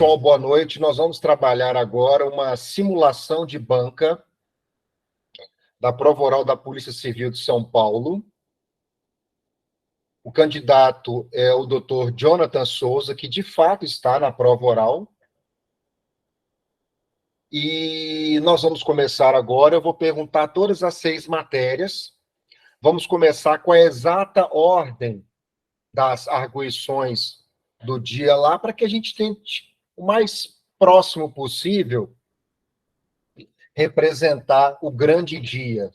pessoal, boa noite. Nós vamos trabalhar agora uma simulação de banca da prova oral da Polícia Civil de São Paulo. O candidato é o Dr. Jonathan Souza, que de fato está na prova oral. E nós vamos começar agora. Eu vou perguntar todas as 6 matérias. Vamos começar com a exata ordem das arguições do dia lá, para que a gente tente, o mais próximo possível, representar o grande dia.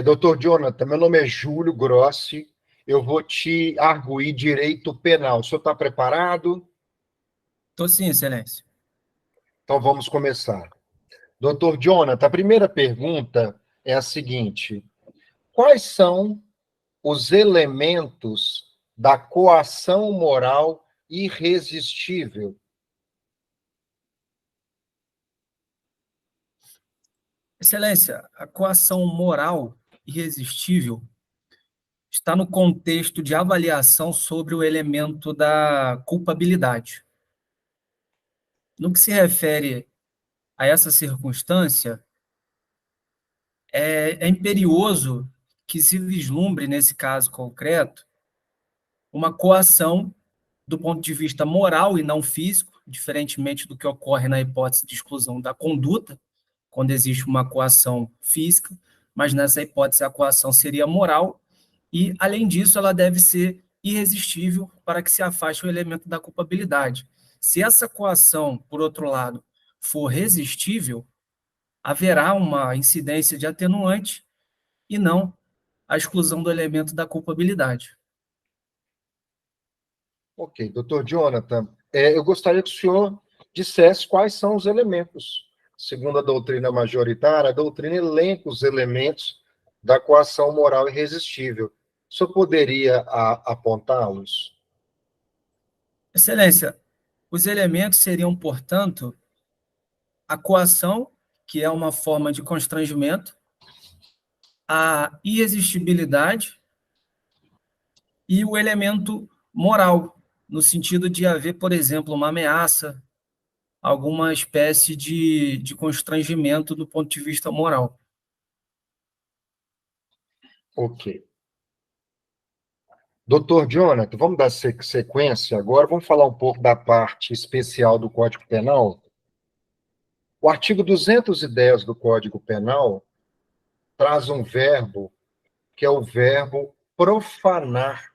Doutor Jonathan, meu nome é Júlio Grossi, eu vou te arguir direito penal. O senhor está preparado? Estou sim, excelência. Então vamos começar. Doutor Jonathan, a primeira pergunta é a seguinte: quais são os elementos da coação moral irresistível? Excelência, a coação moral irresistível está no contexto de avaliação sobre o elemento da culpabilidade. No que se refere a essa circunstância, é imperioso que se vislumbre, nesse caso concreto, uma coação do ponto de vista moral e não físico, diferentemente do que ocorre na hipótese de exclusão da conduta, quando existe uma coação física, mas nessa hipótese a coação seria moral, e, além disso, ela deve ser irresistível para que se afaste o elemento da culpabilidade. Se essa coação, por outro lado, for resistível, haverá uma incidência de atenuante e não a exclusão do elemento da culpabilidade. Ok, doutor Jonathan, eu gostaria que o senhor dissesse quais são os elementos. Segundo a doutrina majoritária, a doutrina elenca os elementos da coação moral irresistível. O senhor poderia apontá-los? Excelência, os elementos seriam, portanto, a coação, que é uma forma de constrangimento, a irresistibilidade e o elemento moral, no sentido de haver, por exemplo, uma ameaça, alguma espécie de constrangimento do ponto de vista moral. Ok. Doutor Jonathan, vamos dar sequência agora, vamos falar um pouco da parte especial do Código Penal. O artigo 210 do Código Penal traz um verbo, que é o verbo profanar.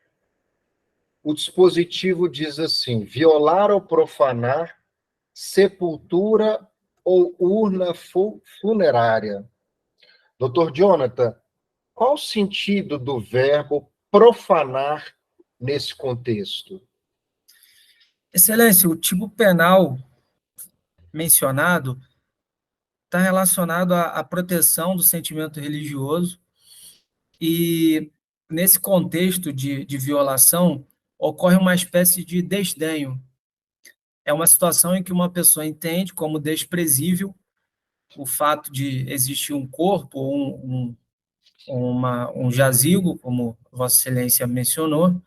O dispositivo diz assim: violar ou profanar sepultura ou urna funerária. Doutor Jonathan, qual o sentido do verbo profanar nesse contexto? Excelência, o tipo penal mencionado está relacionado à proteção do sentimento religioso e, nesse contexto de violação, ocorre uma espécie de desdenho. É uma situação em que uma pessoa entende como desprezível o fato de existir um corpo ou um jazigo, como Vossa Excelência mencionou,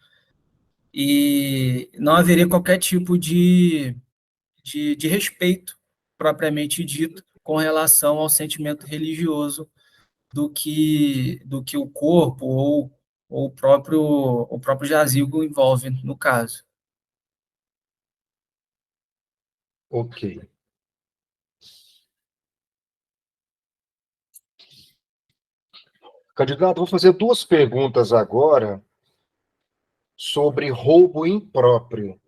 e não haveria qualquer tipo de respeito, propriamente dito, com relação ao sentimento religioso do que o corpo ou o próprio jazigo envolve, no caso. Ok. Candidato, vou fazer 2 perguntas agora sobre roubo impróprio.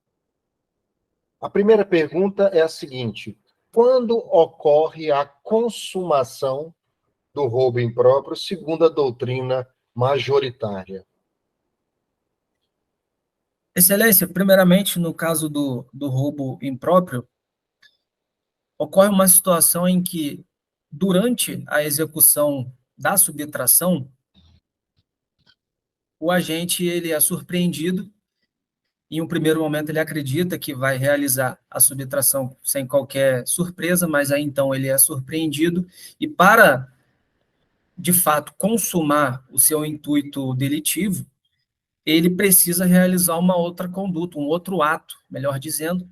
A primeira pergunta é a seguinte: quando ocorre a consumação do roubo impróprio, segundo a doutrina majoritária? Excelência, primeiramente, no caso do roubo impróprio, ocorre uma situação em que, durante a execução da subtração, o agente ele é surpreendido. Em um primeiro momento, ele acredita que vai realizar a subtração sem qualquer surpresa, mas aí então ele é surpreendido e, para, de fato, consumar o seu intuito delitivo, ele precisa realizar uma outra conduta, um outro ato, melhor dizendo,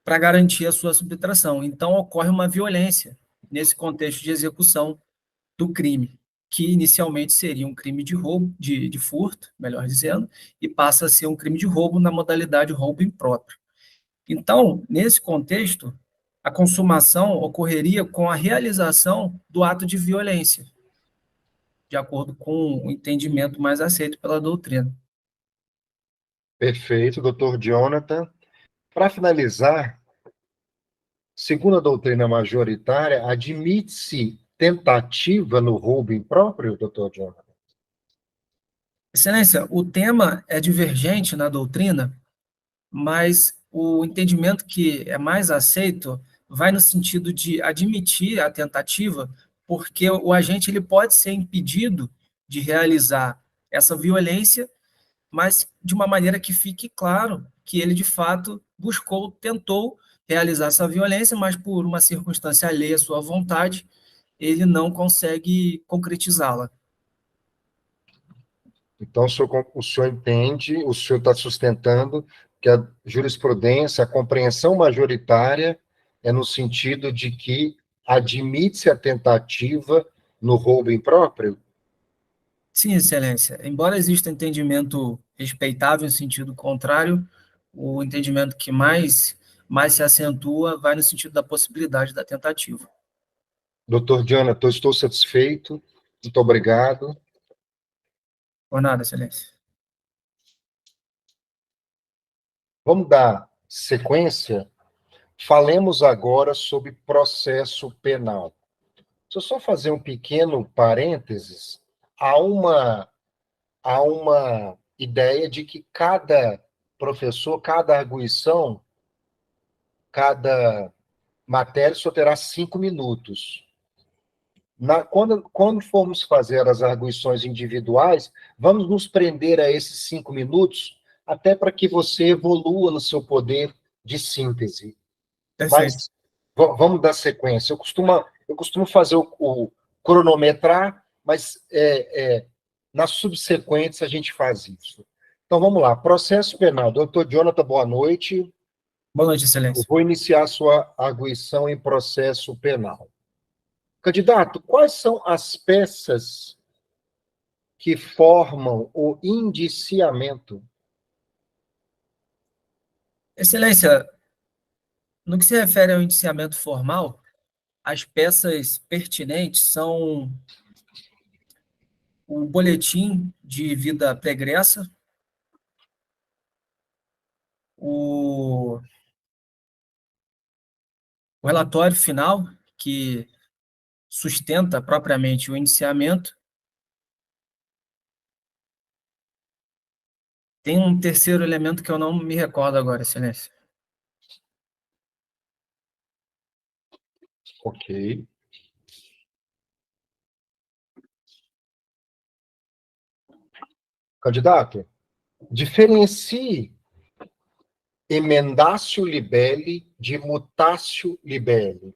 para garantir a sua subtração. Então, ocorre uma violência nesse contexto de execução do crime, que inicialmente seria um crime de roubo, de furto, melhor dizendo, e passa a ser um crime de roubo na modalidade roubo impróprio. Então, nesse contexto, a consumação ocorreria com a realização do ato de violência, de acordo com o entendimento mais aceito pela doutrina. Perfeito, doutor Jonathan. Para finalizar, segundo a doutrina majoritária, admite-se tentativa no roubo impróprio, doutor Jonathan? Excelência, o tema é divergente na doutrina, mas o entendimento que é mais aceito vai no sentido de admitir a tentativa, porque o agente ele pode ser impedido de realizar essa violência, mas de uma maneira que fique claro que ele, de fato, buscou, tentou realizar essa violência, mas por uma circunstância alheia à sua vontade, ele não consegue concretizá-la. Então, o senhor entende, o senhor está sustentando que a jurisprudência, a compreensão majoritária é no sentido de que admite-se a tentativa no roubo impróprio? Sim, excelência. Embora exista entendimento respeitável em sentido contrário, o entendimento que mais se acentua vai no sentido da possibilidade da tentativa. Doutor Jonathan, estou satisfeito, muito obrigado. Por nada, excelência. Vamos dar sequência? Falemos agora sobre processo penal. Deixa eu só fazer um pequeno parênteses. Há uma ideia de que cada professor, cada arguição, cada matéria só terá 5 minutos. Quando formos fazer as arguições individuais, vamos nos prender a esses 5 minutos, até para que você evolua no seu poder de síntese. Perfeito. Mas vamos dar sequência. Eu costumo fazer o cronometrar, mas nas subsequentes a gente faz isso. Então vamos lá. Processo penal. Doutor Jonathan, boa noite. Boa noite, Eu excelência. vou iniciar a sua arguição em processo penal. Candidato, quais são as peças que formam o indiciamento? Excelência, no que se refere ao indiciamento formal, as peças pertinentes são o boletim de vida pregressa, o relatório final, que sustenta propriamente o indiciamento. Tem um terceiro elemento que eu não me recordo agora, excelência. Ok. Candidato, diferencie emendatio libelli de mutatio libelli.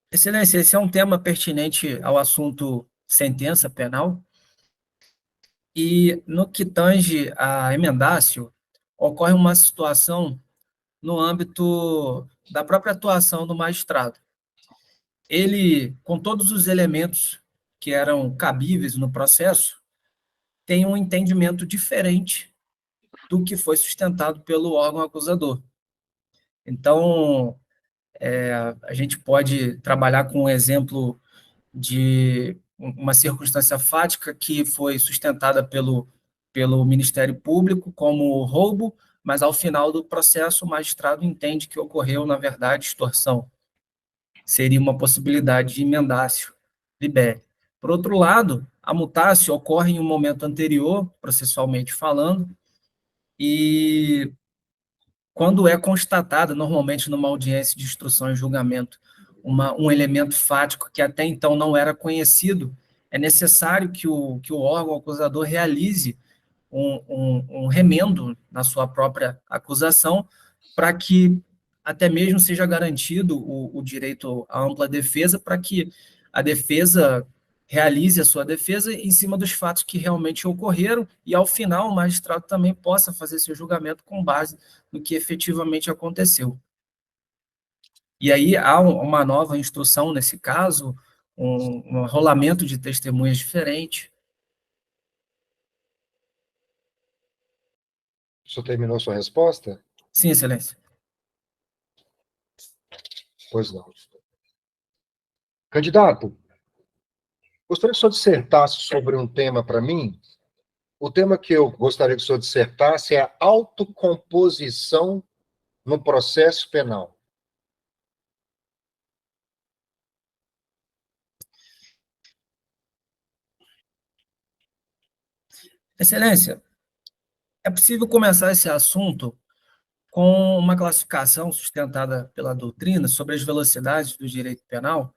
Excelência, esse é um tema pertinente ao assunto sentença penal, e no que tange a emendácio, ocorre uma situação no âmbito da própria atuação do magistrado. Ele, com todos os elementos que eram cabíveis no processo, tem um entendimento diferente do que foi sustentado pelo órgão acusador. Então, a gente pode trabalhar com um exemplo de uma circunstância fática que foi sustentada pelo Ministério Público como roubo, mas ao final do processo o magistrado entende que ocorreu, na verdade, extorsão. Seria uma possibilidade de emendácio libere. Por outro lado, a mutácio ocorre em um momento anterior, processualmente falando, e quando é constatada, normalmente numa audiência de instrução e julgamento, um elemento fático que até então não era conhecido, é necessário que o órgão acusador realize um remendo na sua própria acusação, para que até mesmo seja garantido o direito à ampla defesa, para que a defesa realize a sua defesa em cima dos fatos que realmente ocorreram e, ao final, o magistrado também possa fazer seu julgamento com base no que efetivamente aconteceu. E aí há uma nova instrução nesse caso, um rolamento de testemunhas diferente. O senhor terminou sua resposta? Sim, excelência. Pois não. Candidato, gostaria que o senhor dissertasse sobre um tema para mim. O tema que eu gostaria que o senhor dissertasse é a autocomposição no processo penal. Excelência, é possível começar esse assunto com uma classificação sustentada pela doutrina sobre as velocidades do direito penal.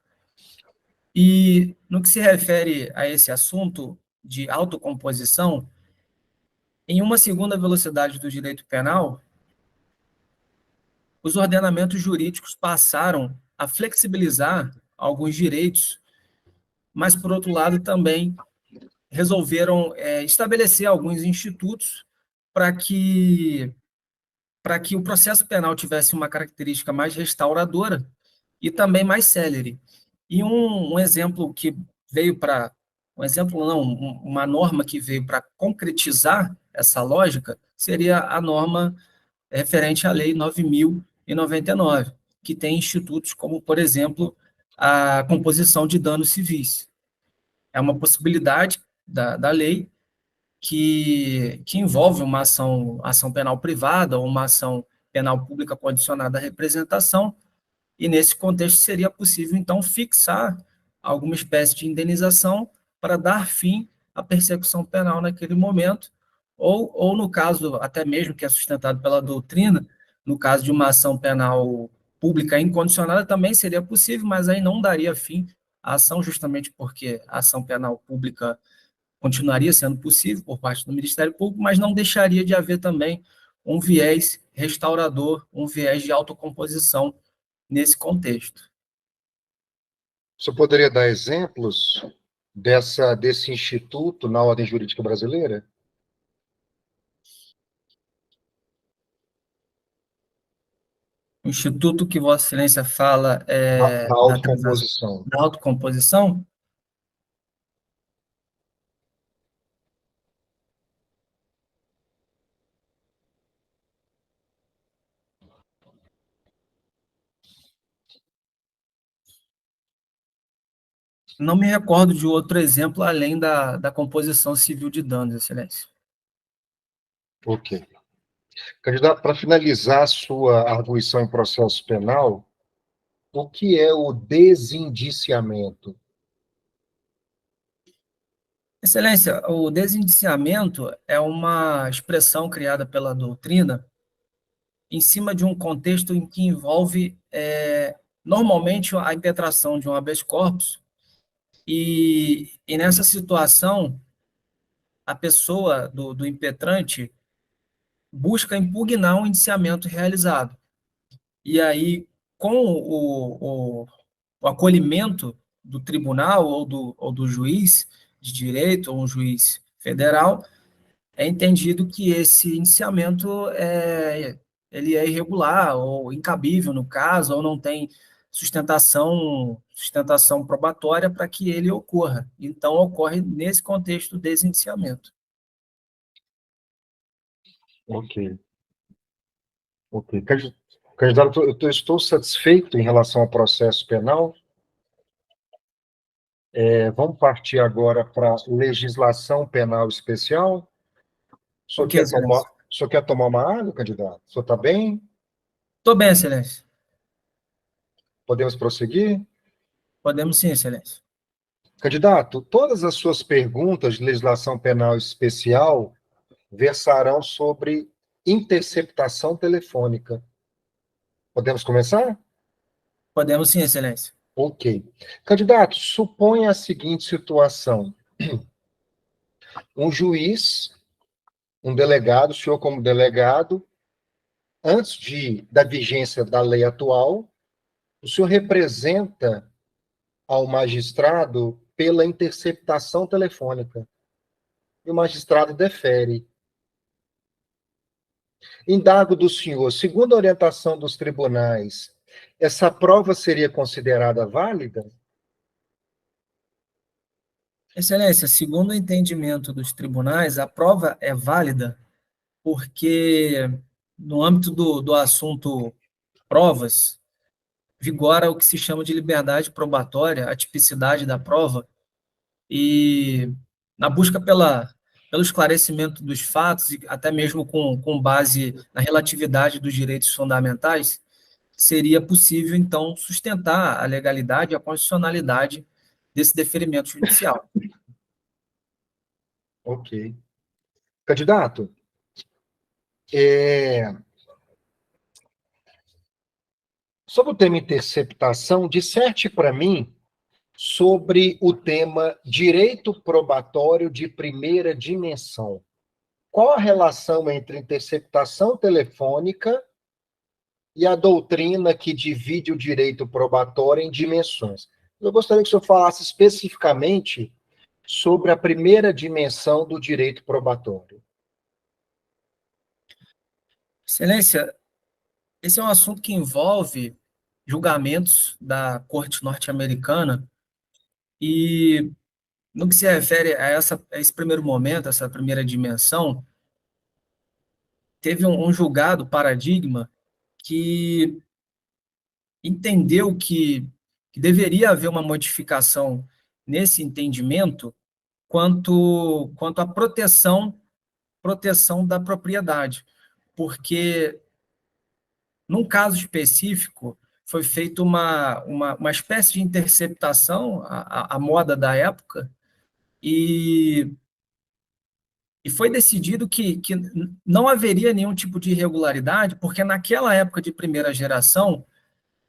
E, no que se refere a esse assunto de autocomposição, em uma segunda velocidade do direito penal, os ordenamentos jurídicos passaram a flexibilizar alguns direitos, mas, por outro lado, também resolveram estabelecer alguns institutos para que o processo penal tivesse uma característica mais restauradora e também mais célere. E um exemplo que veio para... Um exemplo não, uma norma que veio para concretizar essa lógica seria a norma referente à Lei 9.099, que tem institutos como, por exemplo, a composição de danos civis. É uma possibilidade da lei que envolve uma ação penal privada ou uma ação penal pública condicionada à representação, e nesse contexto seria possível, então, fixar alguma espécie de indenização para dar fim à persecução penal naquele momento, ou no caso, até mesmo que é sustentado pela doutrina, no caso de uma ação penal pública incondicionada, também seria possível, mas aí não daria fim à ação, justamente porque a ação penal pública continuaria sendo possível por parte do Ministério Público, mas não deixaria de haver também um viés restaurador, um viés de autocomposição nesse contexto. O senhor poderia dar exemplos desse instituto na ordem jurídica brasileira? O instituto que Vossa Excelência fala Da da autocomposição. da autocomposição, não me recordo de outro exemplo além da composição civil de danos, Excelência. Ok. Candidato, para finalizar a sua arguição em processo penal, o que é o desindiciamento? Excelência, o desindiciamento é uma expressão criada pela doutrina em cima de um contexto em que envolve, normalmente, a impetração de um habeas corpus, e nessa situação, a pessoa do impetrante busca impugnar um indiciamento realizado. E aí, com o acolhimento do tribunal ou do juiz de direito, ou um juiz federal, é entendido que esse indiciamento ele é irregular ou incabível no caso, ou não tem sustentação probatória para que ele ocorra. Então, ocorre nesse contexto do desindiciamento. Ok. Ok. Candidato, eu estou satisfeito em relação ao processo penal. Vamos partir agora para a legislação penal especial. Ok, excelência. O senhor quer tomar uma água, candidato? O senhor está bem? Estou bem, excelência. Podemos prosseguir? Podemos sim, excelência. Candidato, todas as suas perguntas de legislação penal especial versarão sobre interceptação telefônica. Podemos começar? Podemos sim, excelência. Ok. Candidato, suponha a seguinte situação. Um juiz, um delegado, o senhor como delegado, antes da vigência da lei atual, o senhor representa ao magistrado pela interceptação telefônica. E o magistrado defere. Indago do senhor, segundo a orientação dos tribunais, essa prova seria considerada válida? Excelência, segundo o entendimento dos tribunais, a prova é válida porque, no âmbito do assunto provas, vigora o que se chama de liberdade probatória, a tipicidade da prova, e na busca pelo esclarecimento dos fatos, e até mesmo com base na relatividade dos direitos fundamentais, seria possível, então, sustentar a legalidade e a constitucionalidade desse deferimento judicial. Ok. Candidato, sobre o tema interceptação, disserte para mim sobre o tema direito probatório de primeira dimensão. Qual a relação entre interceptação telefônica e a doutrina que divide o direito probatório em dimensões? Eu gostaria que o senhor falasse especificamente sobre a primeira dimensão do direito probatório. Excelência, esse é um assunto que envolve julgamentos da Corte norte-americana e, no que se refere a esse primeiro momento, essa primeira dimensão, teve um julgado paradigma que entendeu que deveria haver uma modificação nesse entendimento quanto à proteção da propriedade, porque, num caso específico, foi feita uma espécie de interceptação à moda da época, e foi decidido que não haveria nenhum tipo de irregularidade, porque naquela época de primeira geração,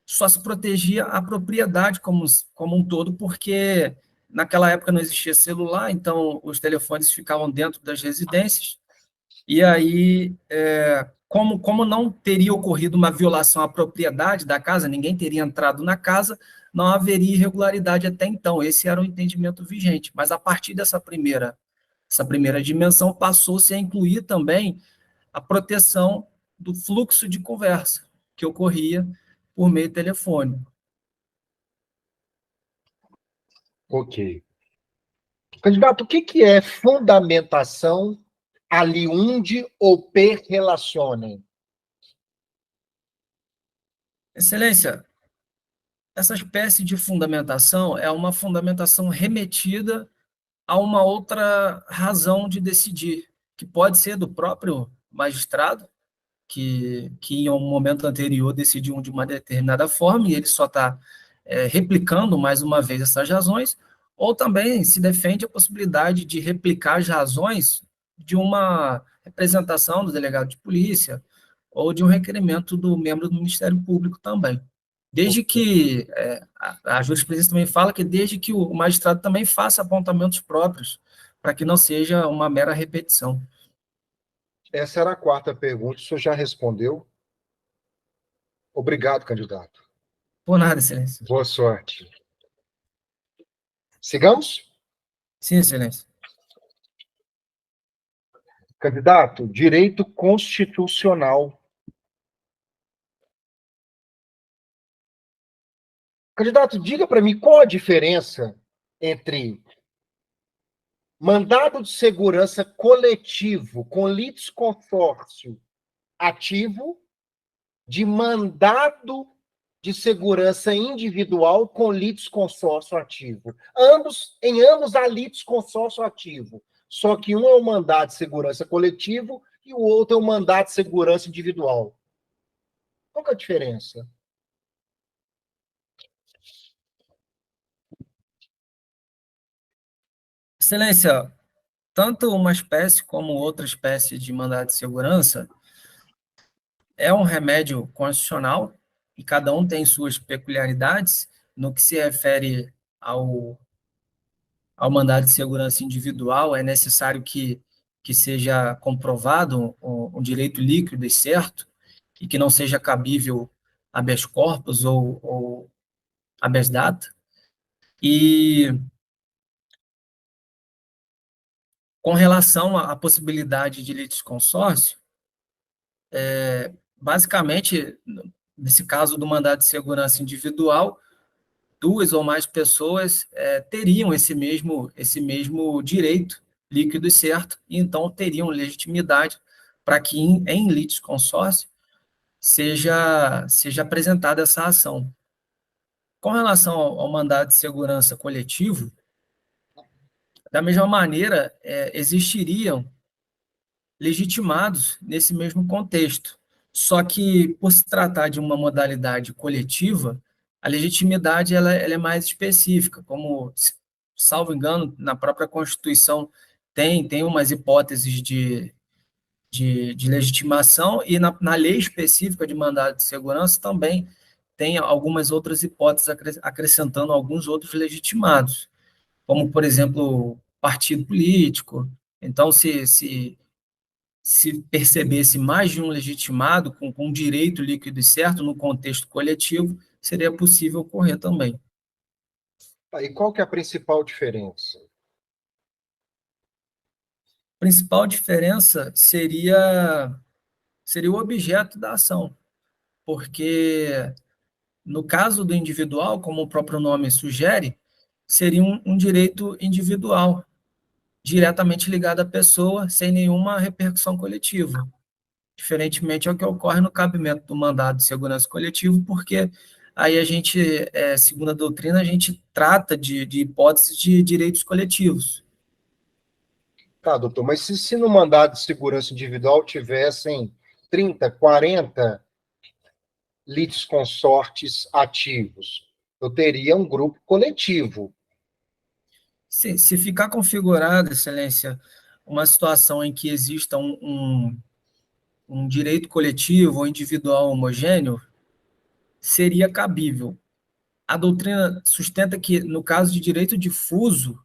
só se protegia a propriedade como um todo, porque naquela época não existia celular, então os telefones ficavam dentro das residências, e aí, como não teria ocorrido uma violação à propriedade da casa, ninguém teria entrado na casa, não haveria irregularidade até então. Esse era o entendimento vigente. Mas a partir essa primeira dimensão passou-se a incluir também a proteção do fluxo de conversa que ocorria por meio telefônico. Ok. Candidato, o que é fundamentação aliunde ou per relacionem? Excelência, essa espécie de fundamentação é uma fundamentação remetida a uma outra razão de decidir, que pode ser do próprio magistrado, que em um momento anterior decidiu de uma determinada forma e ele só está replicando mais uma vez essas razões, ou também se defende a possibilidade de replicar as razões de uma representação do delegado de polícia ou de um requerimento do membro do Ministério Público também. Desde que, a jurisprudência também fala que desde que o magistrado também faça apontamentos próprios, para que não seja uma mera repetição. Essa era a quarta pergunta, o senhor já respondeu. Obrigado, candidato. Por nada, excelência. Boa sorte. Sigamos? Sim, excelência. Candidato, direito constitucional. Candidato, diga para mim qual a diferença entre mandado de segurança coletivo com litisconsórcio ativo de mandado de segurança individual com litisconsórcio ativo. Em ambos há litisconsórcio ativo, só que um é o mandado de segurança coletivo e o outro é o mandado de segurança individual. Qual que é a diferença? Excelência, tanto uma espécie como outra espécie de mandado de segurança é um remédio constitucional e cada um tem suas peculiaridades no que se refere ao mandado de segurança individual. É necessário que seja comprovado um direito líquido e certo e que não seja cabível habeas corpus ou habeas data. E com relação à possibilidade de litisconsórcio, basicamente, nesse caso do mandado de segurança individual, duas ou mais pessoas teriam esse mesmo direito líquido e certo, e então teriam legitimidade para que em litisconsórcio seja apresentada essa ação. Com relação ao mandado de segurança coletivo, da mesma maneira, existiriam legitimados nesse mesmo contexto. Só que, por se tratar de uma modalidade coletiva, a legitimidade ela é mais específica, como, salvo engano, na própria Constituição tem umas hipóteses de legitimação, e na lei específica de mandado de segurança também tem algumas outras hipóteses acrescentando alguns outros legitimados, como, por exemplo, partido político. Então, se percebesse mais de um legitimado com direito líquido e certo no contexto coletivo, seria possível ocorrer também. E qual que é a principal diferença? A principal diferença seria o objeto da ação, porque no caso do individual, como o próprio nome sugere, seria um direito individual, diretamente ligado à pessoa, sem nenhuma repercussão coletiva. Diferentemente ao que ocorre no cabimento do mandado de segurança coletivo, porque aí a gente, segundo a doutrina, a gente trata de hipóteses de direitos coletivos. Tá, doutor, mas se no mandado de segurança individual tivessem 30, 40 litisconsortes ativos, eu teria um grupo coletivo. Se ficar configurada, Excelência, uma situação em que exista um direito coletivo ou individual homogêneo, seria cabível. A doutrina sustenta que, no caso de direito difuso,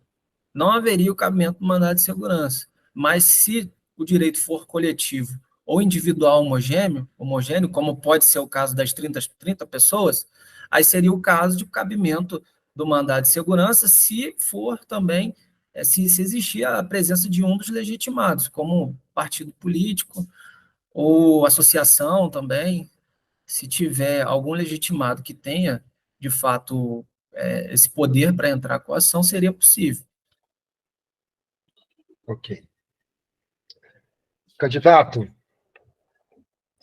não haveria o cabimento do mandado de segurança. Mas se o direito for coletivo ou individual homogêneo, como pode ser o caso das 30 pessoas, aí seria o caso de cabimento do mandado de segurança, se for também, se existir a presença de um dos legitimados, como partido político ou associação também, se tiver algum legitimado que tenha, de fato, esse poder para entrar com a ação, seria possível. Ok. Candidato,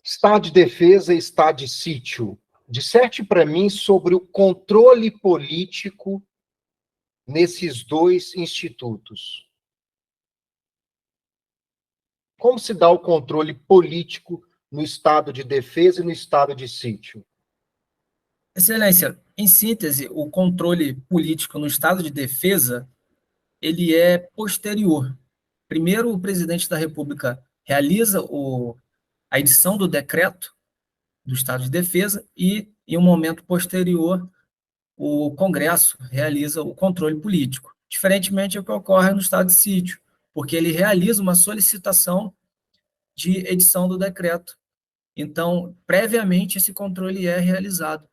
estado de defesa e estado de sítio. Disserte para mim sobre o controle político nesses dois institutos. Como se dá o controle político no estado de defesa e no estado de sítio? Excelência, em síntese, o controle político no estado de defesa, ele é posterior. Primeiro, o presidente da República realiza a edição do decreto do estado de defesa e, em um momento posterior, o Congresso realiza o controle político, diferentemente do que ocorre no estado de sítio, porque ele realiza uma solicitação de edição do decreto. Então, previamente, esse controle é realizado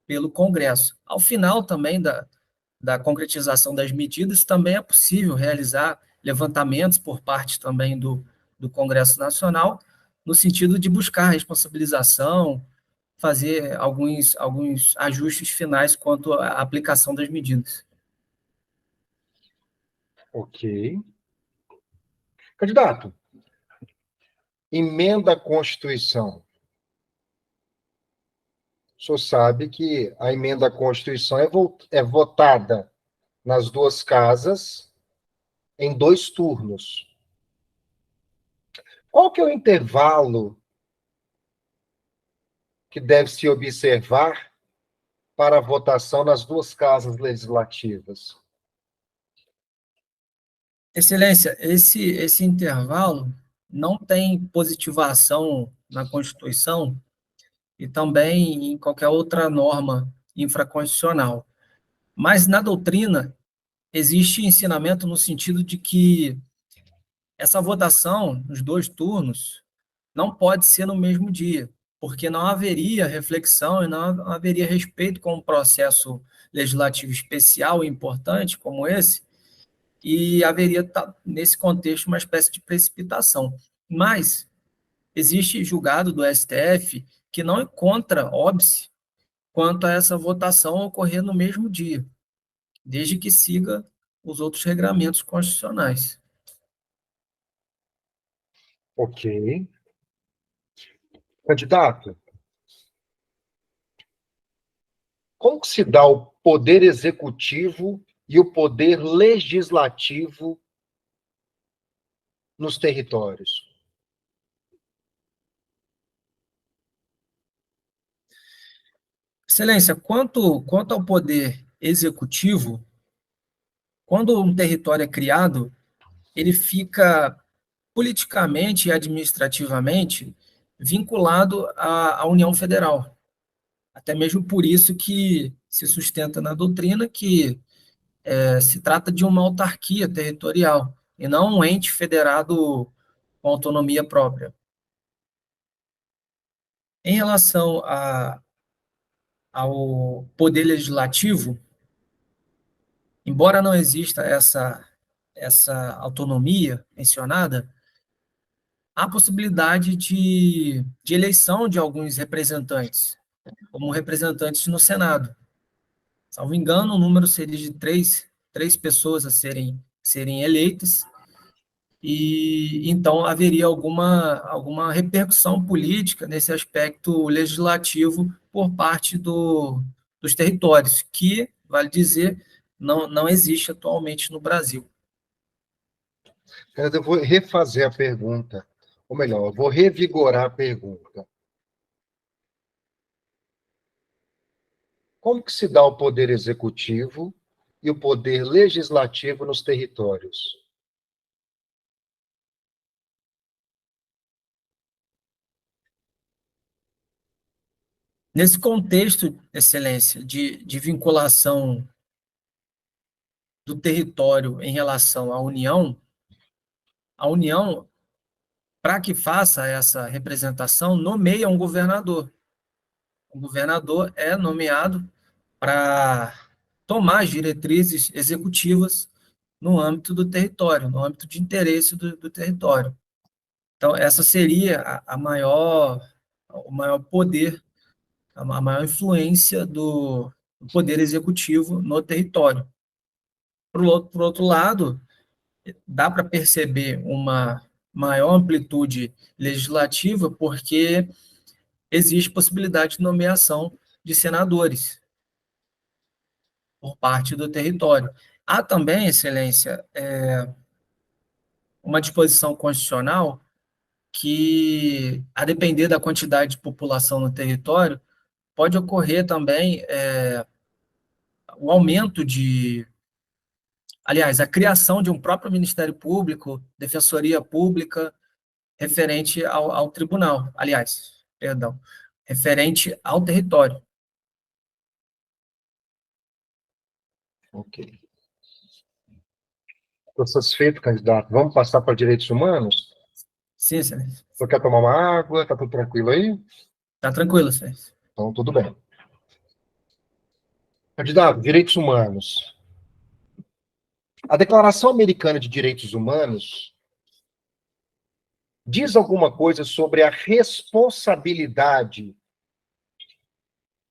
pelo Congresso. Ao final também da concretização das medidas, também é possível realizar levantamentos por parte também do Congresso Nacional, no sentido de buscar responsabilização, fazer alguns ajustes finais quanto à aplicação das medidas. Ok. Candidato, emenda à Constituição. O senhor sabe que a emenda à Constituição é votada nas duas casas em 2 turnos. Qual que é o intervalo que deve se observar para a votação nas duas casas legislativas? Excelência, esse intervalo não tem positivação na Constituição e também em qualquer outra norma infraconstitucional. Mas na doutrina existe ensinamento no sentido de que essa votação nos 2 turnos não pode ser no mesmo dia. porque não haveria reflexão e não haveria respeito com um processo legislativo especial e importante como esse, e haveria, nesse contexto, uma espécie de precipitação. Mas existe julgado do STF que não encontra óbice quanto a essa votação ocorrer no mesmo dia, desde que siga os outros regramentos constitucionais. Ok. Candidato, como que se dá o poder executivo e o poder legislativo nos territórios? Excelência, quanto ao poder executivo, quando um território é criado, ele fica politicamente e administrativamente vinculado à União Federal. Até mesmo por isso que se sustenta na doutrina que se trata de uma autarquia territorial e não um ente federado com autonomia própria. Em relação ao poder legislativo, embora não exista essa autonomia mencionada, há possibilidade de eleição de alguns representantes, como representantes no Senado. Salvo engano, o número seria de três pessoas a serem eleitas, e então haveria alguma repercussão política nesse aspecto legislativo por parte dos territórios, que, vale dizer, não existe atualmente no Brasil. Eu vou refazer a pergunta, ou melhor, eu vou revigorar a pergunta. Como que se dá o poder executivo e o poder legislativo nos territórios? Nesse contexto, Excelência, de vinculação do território em relação à União, a União, para que faça essa representação, nomeia um governador. O governador é nomeado para tomar as diretrizes executivas no âmbito do território, no âmbito de interesse do território. Então, essa seria o maior poder, a maior influência do poder executivo no território. Por outro lado, dá para perceber uma maior amplitude legislativa porque existe possibilidade de nomeação de senadores por parte do território. Há também, Excelência, uma disposição constitucional que, a depender da quantidade de população no território, pode ocorrer também o aumento aliás, a criação de um próprio Ministério Público, Defensoria Pública, referente ao tribunal, aliás, perdão, referente ao território. Ok. Estou satisfeito, candidato. Vamos passar para direitos humanos? Sim, excelência. Você quer tomar uma água? Está tudo tranquilo aí? Está tranquilo, excelência. Então, tudo bem. Candidato, direitos humanos. A Declaração Americana de Direitos Humanos diz alguma coisa sobre a responsabilidade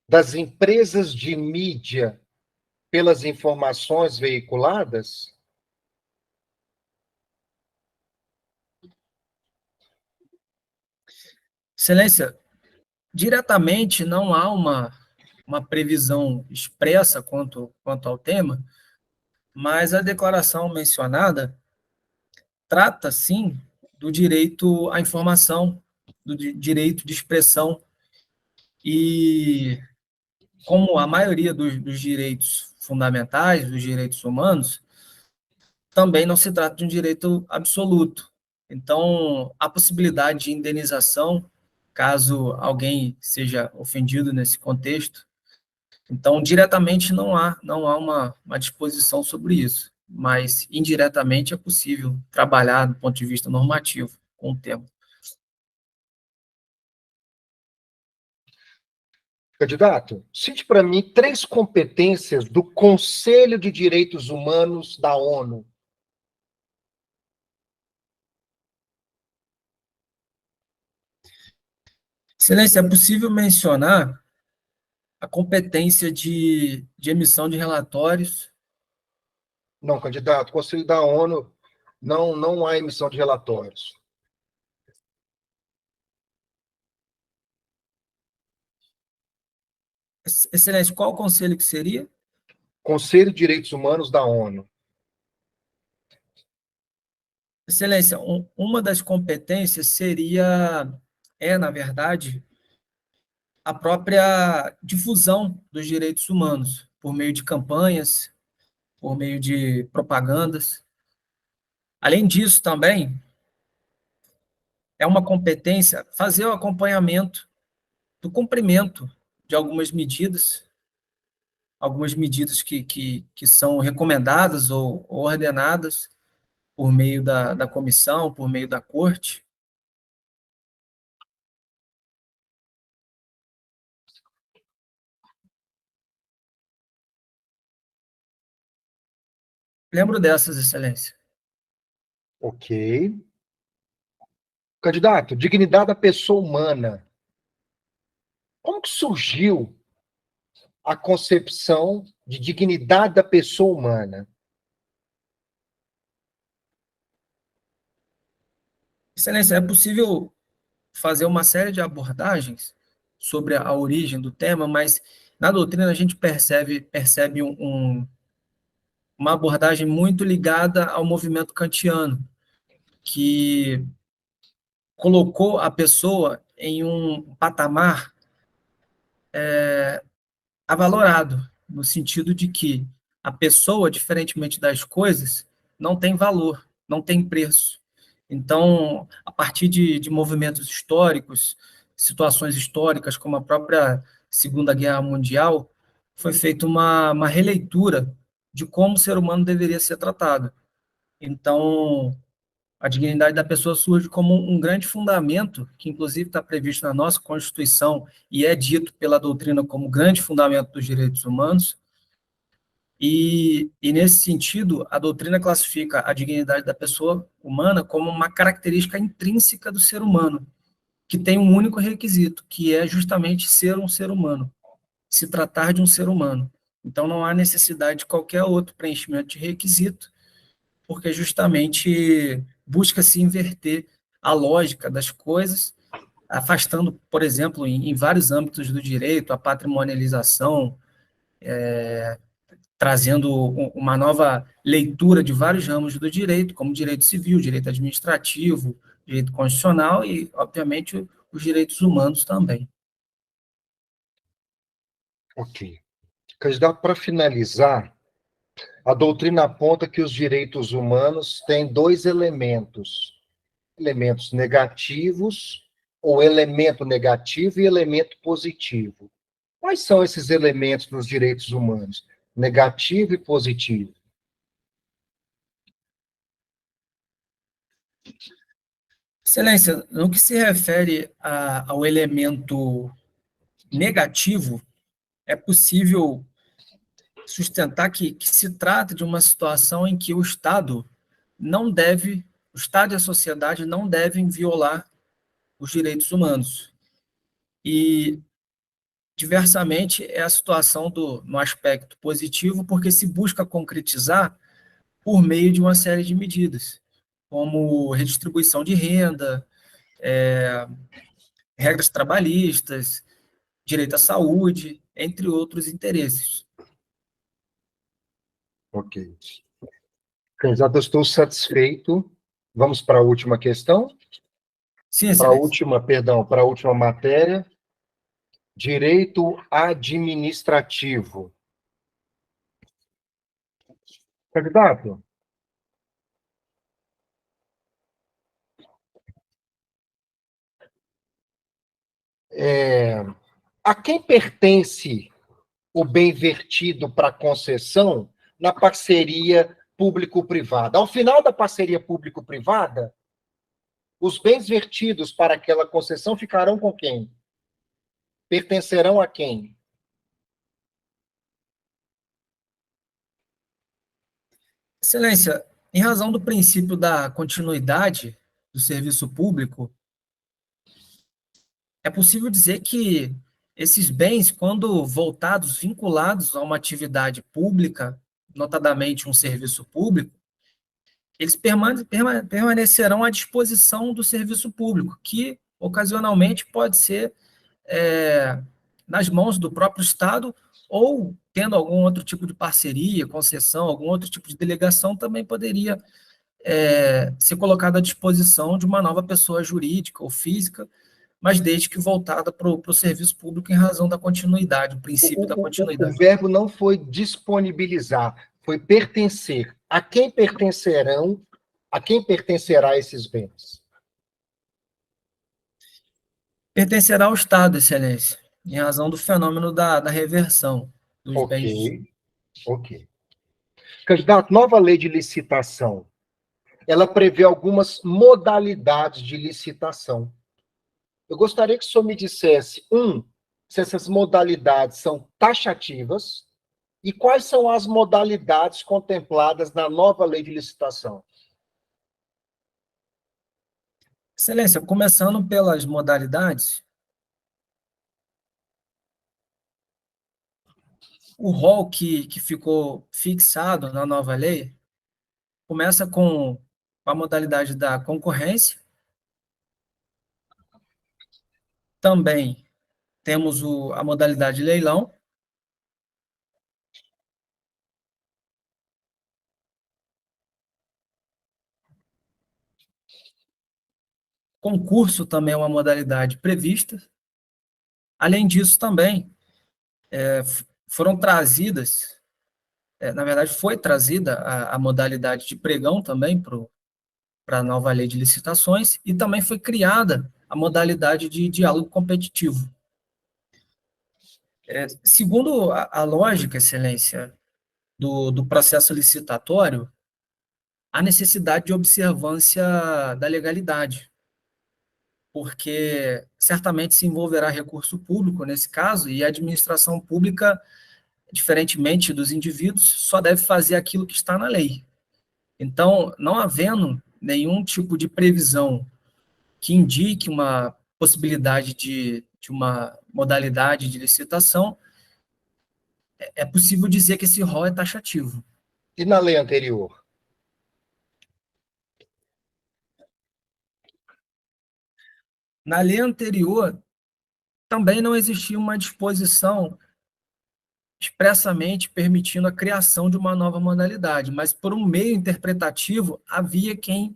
das empresas de mídia pelas informações veiculadas? Excelência, diretamente não há uma previsão expressa quanto ao tema, mas a declaração mencionada trata, sim, do direito à informação, do direito de expressão, e como a maioria dos direitos fundamentais, dos direitos humanos, também não se trata de um direito absoluto. Então, há possibilidade de indenização, caso alguém seja ofendido nesse contexto. Então, diretamente não há uma disposição sobre isso, mas indiretamente é possível trabalhar do ponto de vista normativo com o tema. Candidato, cite para mim 3 competências do Conselho de Direitos Humanos da ONU. Excelência, é possível mencionar a competência de emissão de relatórios? Não, candidato, Conselho da ONU não há emissão de relatórios. Excelência, qual conselho que seria? Conselho de Direitos Humanos da ONU. Excelência, uma das competências na verdade, a própria difusão dos direitos humanos, por meio de campanhas, por meio de propagandas. Além disso, também, é uma competência fazer o acompanhamento do cumprimento de algumas medidas que são recomendadas ou ordenadas por meio da comissão, por meio da corte. Lembro dessas, Excelência. Ok. Candidato, dignidade da pessoa humana. Como que surgiu a concepção de dignidade da pessoa humana? Excelência, é possível fazer uma série de abordagens sobre a origem do tema, mas na doutrina a gente percebe uma abordagem muito ligada ao movimento kantiano, que colocou a pessoa em um patamar avalorado, no sentido de que a pessoa, diferentemente das coisas, não tem valor, não tem preço. Então, a partir de movimentos históricos, situações históricas, como a própria Segunda Guerra Mundial, foi feita uma releitura de como o ser humano deveria ser tratado. Então, a dignidade da pessoa surge como um grande fundamento, que inclusive está previsto na nossa Constituição e é dito pela doutrina como grande fundamento dos direitos humanos. E nesse sentido, a doutrina classifica a dignidade da pessoa humana como uma característica intrínseca do ser humano, que tem um único requisito, que é justamente ser um ser humano, se tratar de um ser humano. Então, não há necessidade de qualquer outro preenchimento de requisito, porque justamente busca-se inverter a lógica das coisas, afastando, por exemplo, em vários âmbitos do direito, a patrimonialização, trazendo uma nova leitura de vários ramos do direito, como direito civil, direito administrativo, direito constitucional e, obviamente, os direitos humanos também. Ok. Candidato, para finalizar, a doutrina aponta que os direitos humanos têm 2 elementos: elementos negativos, ou elemento negativo e elemento positivo. Quais são esses elementos nos direitos humanos? Negativo e positivo. Excelência, no que se refere ao elemento negativo, é possível sustentar que se trata de uma situação em que o Estado o Estado e a sociedade não devem violar os direitos humanos. E, diversamente, é a situação no aspecto positivo, porque se busca concretizar por meio de uma série de medidas, como redistribuição de renda, regras trabalhistas, direito à saúde, entre outros interesses. Ok. Candidato, eu estou satisfeito. Vamos para a última questão? Sim, Para a excelência. última, perdão, para a última matéria. Direito administrativo. Candidato, a quem pertence o bem vertido para concessão na parceria público-privada? Ao final da parceria público-privada, os bens vertidos para aquela concessão ficarão com quem? pertencerão a quem? Excelência, em razão do princípio da continuidade do serviço público, é possível dizer que esses bens, quando voltados, vinculados a uma atividade pública, notadamente um serviço público, eles permanecerão à disposição do serviço público, que ocasionalmente pode ser nas mãos do próprio Estado ou tendo algum outro tipo de parceria, concessão, algum outro tipo de delegação, também poderia ser colocado à disposição de uma nova pessoa jurídica ou física, mas desde que voltada para o serviço público em razão da continuidade, o princípio da O continuidade. verbo não foi disponibilizar, foi pertencer. A quem pertencerão, a quem pertencerá esses bens? Pertencerá ao Estado, Excelência, em razão do fenômeno da reversão dos Ok, bens. ok. Candidato, nova lei de licitação, ela prevê algumas modalidades de licitação. Eu gostaria que o senhor me dissesse, se essas modalidades são taxativas e quais são as modalidades contempladas na nova lei de licitação. Excelência, começando pelas modalidades, o rol que ficou fixado na nova lei começa com a modalidade da concorrência, também temos a modalidade de leilão, concurso também é uma modalidade prevista. Além disso, também foram trazidas, na verdade, foi trazida a modalidade de pregão também para a nova lei de licitações e também foi criada a modalidade de diálogo competitivo. Segundo a lógica, Excelência, do processo licitatório, há necessidade de observância da legalidade, porque certamente se envolverá recurso público nesse caso, e a administração pública, diferentemente dos indivíduos, só deve fazer aquilo que está na lei. Então, não havendo nenhum tipo de previsão que indique uma possibilidade de uma modalidade de licitação, é possível dizer que esse rol é taxativo. E na lei anterior? Na lei anterior, também não existia uma disposição expressamente permitindo a criação de uma nova modalidade, mas por um meio interpretativo havia quem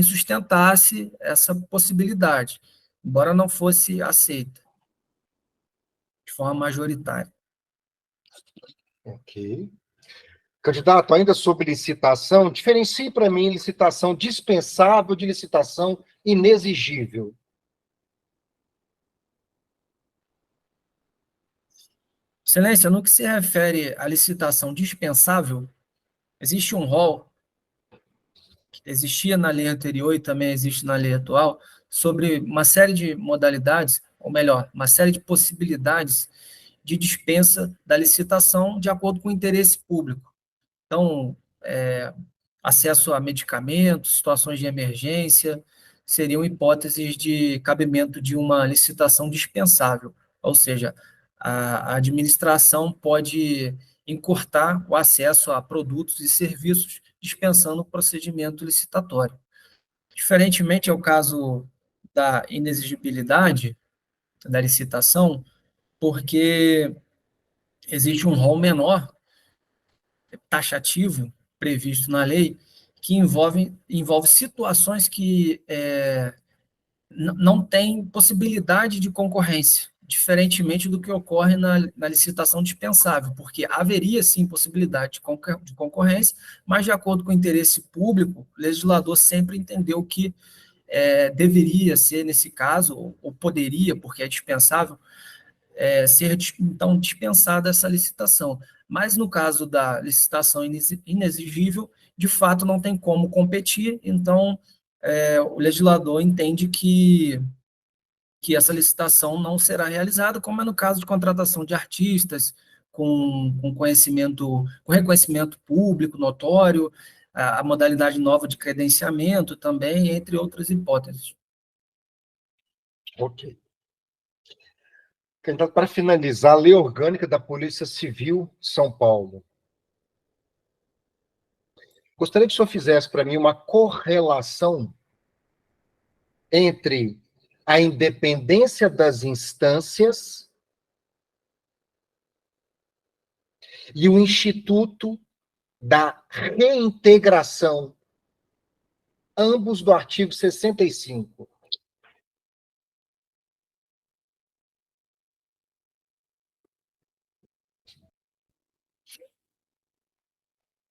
sustentasse essa possibilidade, embora não fosse aceita de forma majoritária. Ok. Candidato, ainda sobre licitação, diferencie para mim licitação dispensável de licitação inexigível. Excelência, no que se refere à licitação dispensável, existe um rol, que existia na lei anterior e também existe na lei atual, sobre uma série de modalidades, ou melhor, uma série de possibilidades de dispensa da licitação de acordo com o interesse público. Então, acesso a medicamentos, situações de emergência, seriam hipóteses de cabimento de uma licitação dispensável, ou seja, a administração pode encurtar o acesso a produtos e serviços dispensando o procedimento licitatório. Diferentemente ao caso da inexigibilidade da licitação, porque existe um rol menor taxativo previsto na lei que envolve situações que não têm possibilidade de concorrência, diferentemente do que ocorre na licitação dispensável, porque haveria sim possibilidade de concorrência, mas de acordo com o interesse público, o legislador sempre entendeu que deveria ser, nesse caso, ou poderia, porque é dispensável, ser então dispensada essa licitação. Mas no caso da licitação inexigível, de fato não tem como competir, então o legislador entende que que essa licitação não será realizada, como é no caso de contratação de artistas com conhecimento, com reconhecimento público notório, a modalidade nova de credenciamento também, entre outras hipóteses. Ok. Então, para finalizar, a Lei Orgânica da Polícia Civil de São Paulo. Gostaria que o senhor fizesse para mim uma correlação entre a independência das instâncias e o Instituto da Reintegração, ambos do artigo 65.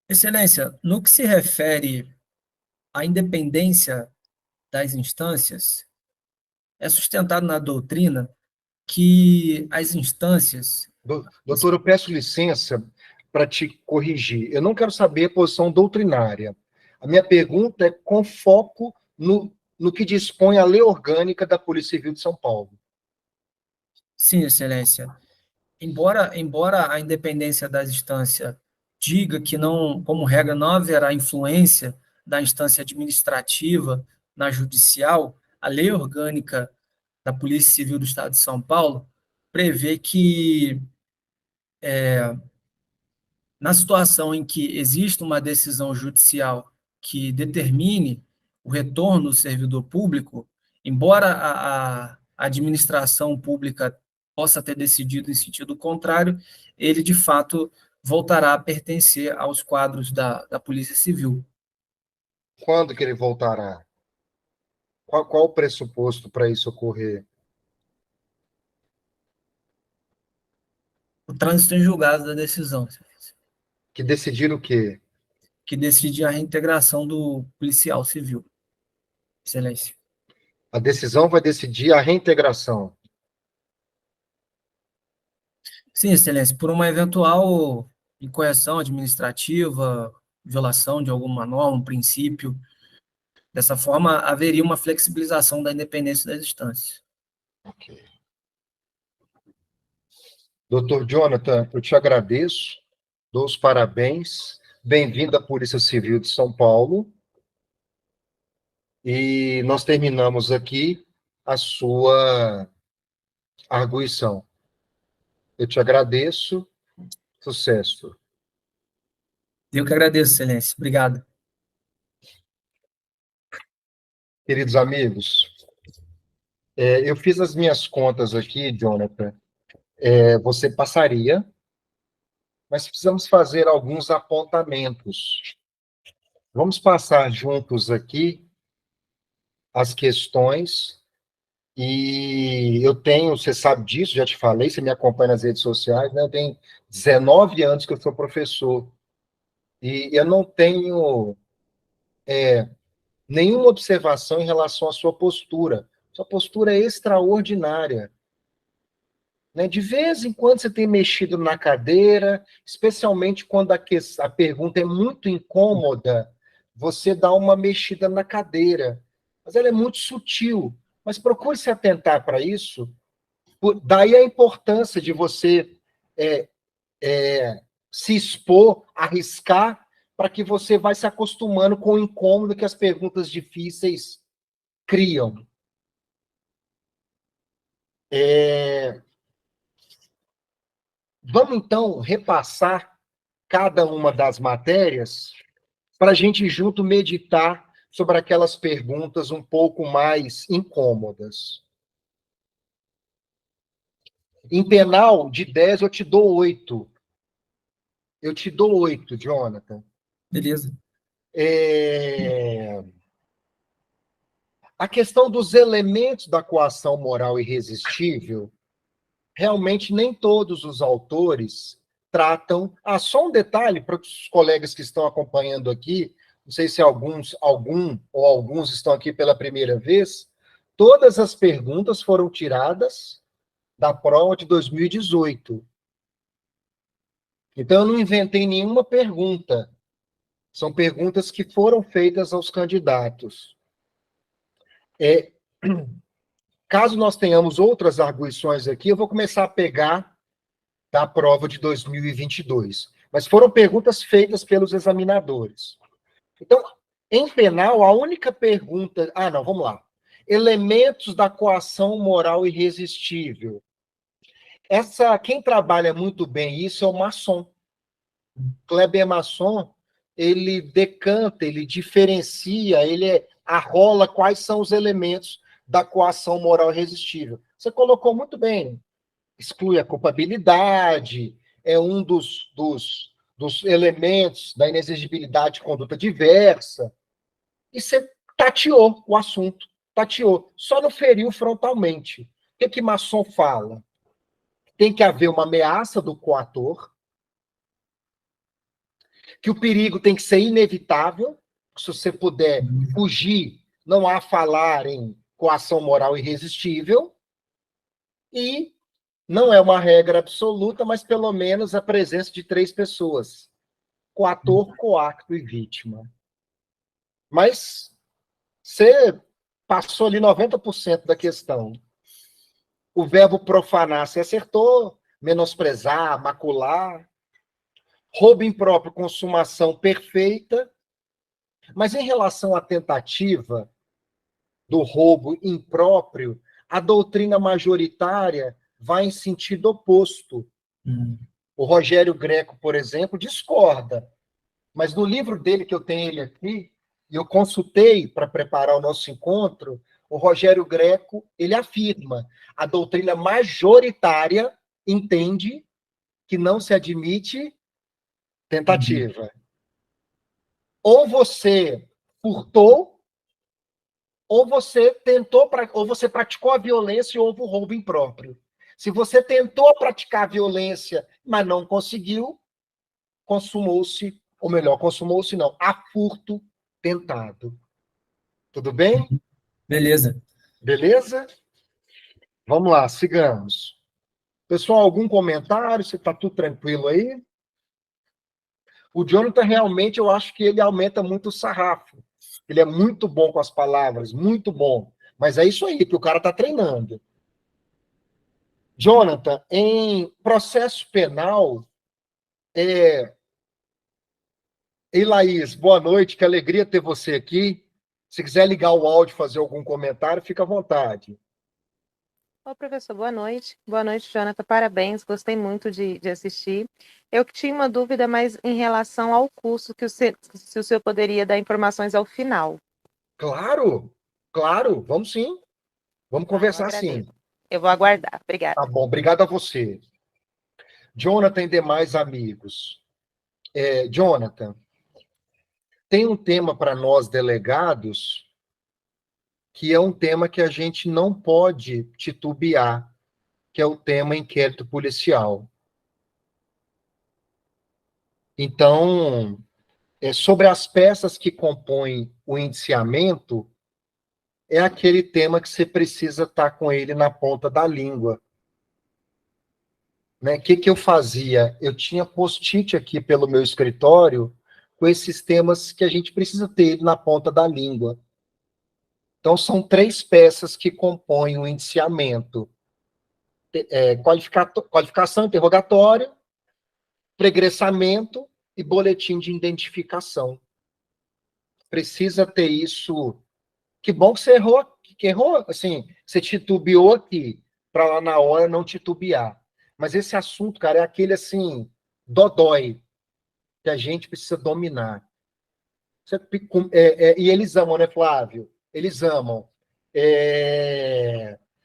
Excelência, no que se refere à independência das instâncias, é sustentado na doutrina que as instâncias... Doutor, eu peço licença para te corrigir. Eu não quero saber a posição doutrinária. A minha pergunta é com foco no que dispõe a Lei Orgânica da Polícia Civil de São Paulo. Sim, Excelência. Embora a independência da instância diga que não, como regra, não haverá influência da instância administrativa na judicial, a Lei Orgânica da Polícia Civil do Estado de São Paulo prevê que, na situação em que existe uma decisão judicial que determine o retorno do servidor público, embora a administração pública possa ter decidido em sentido contrário, ele, de fato, voltará a pertencer aos quadros da Polícia Civil. Quando que ele voltará? Qual o pressuposto para isso ocorrer? O trânsito em julgado da decisão, Que decidir o quê? que decide a reintegração do policial civil. Excelência. A decisão vai decidir a reintegração. Sim, Excelência, por uma eventual incorreção administrativa, violação de alguma norma, um princípio. Dessa forma, haveria uma flexibilização da independência das instâncias. Ok. Doutor Jonathan, eu te agradeço, dou os parabéns. Bem-vindo à Polícia Civil de São Paulo. E nós terminamos aqui a sua arguição. Eu te agradeço. Sucesso. Eu que agradeço, Excelência. Obrigado. Queridos amigos, eu fiz as minhas contas aqui, Jonathan. Você passaria, mas precisamos fazer alguns apontamentos. Vamos passar juntos aqui as questões. E eu tenho, você sabe disso, já te falei, você me acompanha nas redes sociais, né? Eu tenho 19 anos que eu sou professor. E eu não tenho nenhuma observação em relação à sua postura. Sua postura é extraordinária. Né? De vez em quando você tem mexido na cadeira, especialmente quando a pergunta é muito incômoda, você dá uma mexida na cadeira. Mas ela é muito sutil. Mas procure se atentar para isso. Daí a importância de você se expor, arriscar, para que você vai se acostumando com o incômodo que as perguntas difíceis criam. Vamos, então, repassar cada uma das matérias para a gente junto meditar sobre aquelas perguntas um pouco mais incômodas. Em penal, de 10, eu te dou 8. Eu te dou 8, Jonathan. Beleza. A questão dos elementos da coação moral irresistível, realmente nem todos os autores tratam. Só um detalhe para os colegas que estão acompanhando aqui, não sei se algum ou alguns estão aqui pela primeira vez, todas as perguntas foram tiradas da prova de 2018. Então, eu não inventei nenhuma pergunta. São perguntas que foram feitas aos candidatos. Caso nós tenhamos outras arguições aqui, eu vou começar a pegar da prova de 2022. Mas foram perguntas feitas pelos examinadores. Então, em penal, a única pergunta... Ah, não, vamos lá. Elementos da coação moral irresistível. Quem trabalha muito bem isso é o Masson. Kleber Masson, ele decanta, ele diferencia, ele arrola quais são os elementos da coação moral irresistível. Você colocou muito bem. Exclui a culpabilidade, é um dos elementos da inexigibilidade de conduta diversa. E você tateou o assunto, tateou. Só não feriu frontalmente. O que Masson fala? Tem que haver uma ameaça do coator, que o perigo tem que ser inevitável, se você puder fugir, não há falar em coação moral irresistível, e não é uma regra absoluta, mas pelo menos a presença de 3 pessoas, coator, coacto e vítima. Mas você passou ali 90% da questão. O verbo profanar você acertou, menosprezar, macular, roubo impróprio, consumação perfeita. Mas em relação à tentativa do roubo impróprio, a doutrina majoritária vai em sentido oposto. O Rogério Greco, por exemplo, discorda. Mas no livro dele, que eu tenho ele aqui, e eu consultei para preparar o nosso encontro, o Rogério Greco, ele afirma: a doutrina majoritária entende que não se admite tentativa. Ou você furtou, ou você tentou, ou você praticou a violência e houve o roubo impróprio. Se você tentou praticar a violência, mas não conseguiu, consumou-se, ou melhor, consumou-se não, há furto tentado. Tudo bem? Beleza. Beleza? Vamos lá, sigamos. Pessoal, algum comentário? Você está tudo tranquilo aí? O Jonathan, realmente, eu acho que ele aumenta muito o sarrafo. Ele é muito bom com as palavras, muito bom. Mas é isso aí, que o cara está treinando. Jonathan, em processo penal, Ei, Laís, boa noite, que alegria ter você aqui. Se quiser ligar o áudio e fazer algum comentário, fica à vontade. Ô, professor, boa noite. Boa noite, Jonathan. Parabéns, gostei muito de assistir. Eu tinha uma dúvida, mas em relação ao curso, se o senhor poderia dar informações ao final. Claro, claro, vamos sim. Vamos Eu conversar sim. agradeço. Eu vou aguardar. Obrigada. Tá bom, obrigado a você. Jonathan e demais amigos. Jonathan, tem um tema para nós delegados, que é um tema que a gente não pode titubear, que é o tema inquérito policial. Então, sobre as peças que compõem o indiciamento, é aquele tema que você precisa estar com ele na ponta da língua. Né? O que eu fazia? Eu tinha post-it aqui pelo meu escritório com esses temas que a gente precisa ter na ponta da língua. Então, são 3 peças que compõem o indiciamento. Qualificação, interrogatório, pregressamento e boletim de identificação. Precisa ter isso. Que bom que você errou, assim, você titubeou aqui, para lá na hora não titubear. Mas esse assunto, cara, é aquele, assim, dodói, que a gente precisa dominar. E eles amam, né, Flávio? Eles amam.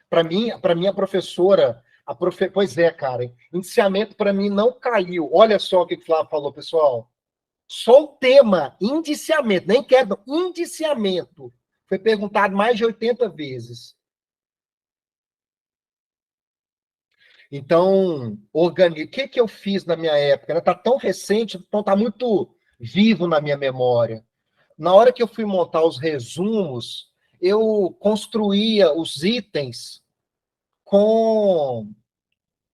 Para mim, a professora, pois é, cara, indiciamento para mim não caiu. Olha só o que o Flávio falou, pessoal. Só o tema, indiciamento, nem quero, indiciamento, foi perguntado mais de 80 vezes. Então, o que eu fiz na minha época? Está tão recente, então está muito vivo na minha memória. Na hora que eu fui montar os resumos, eu construía os itens com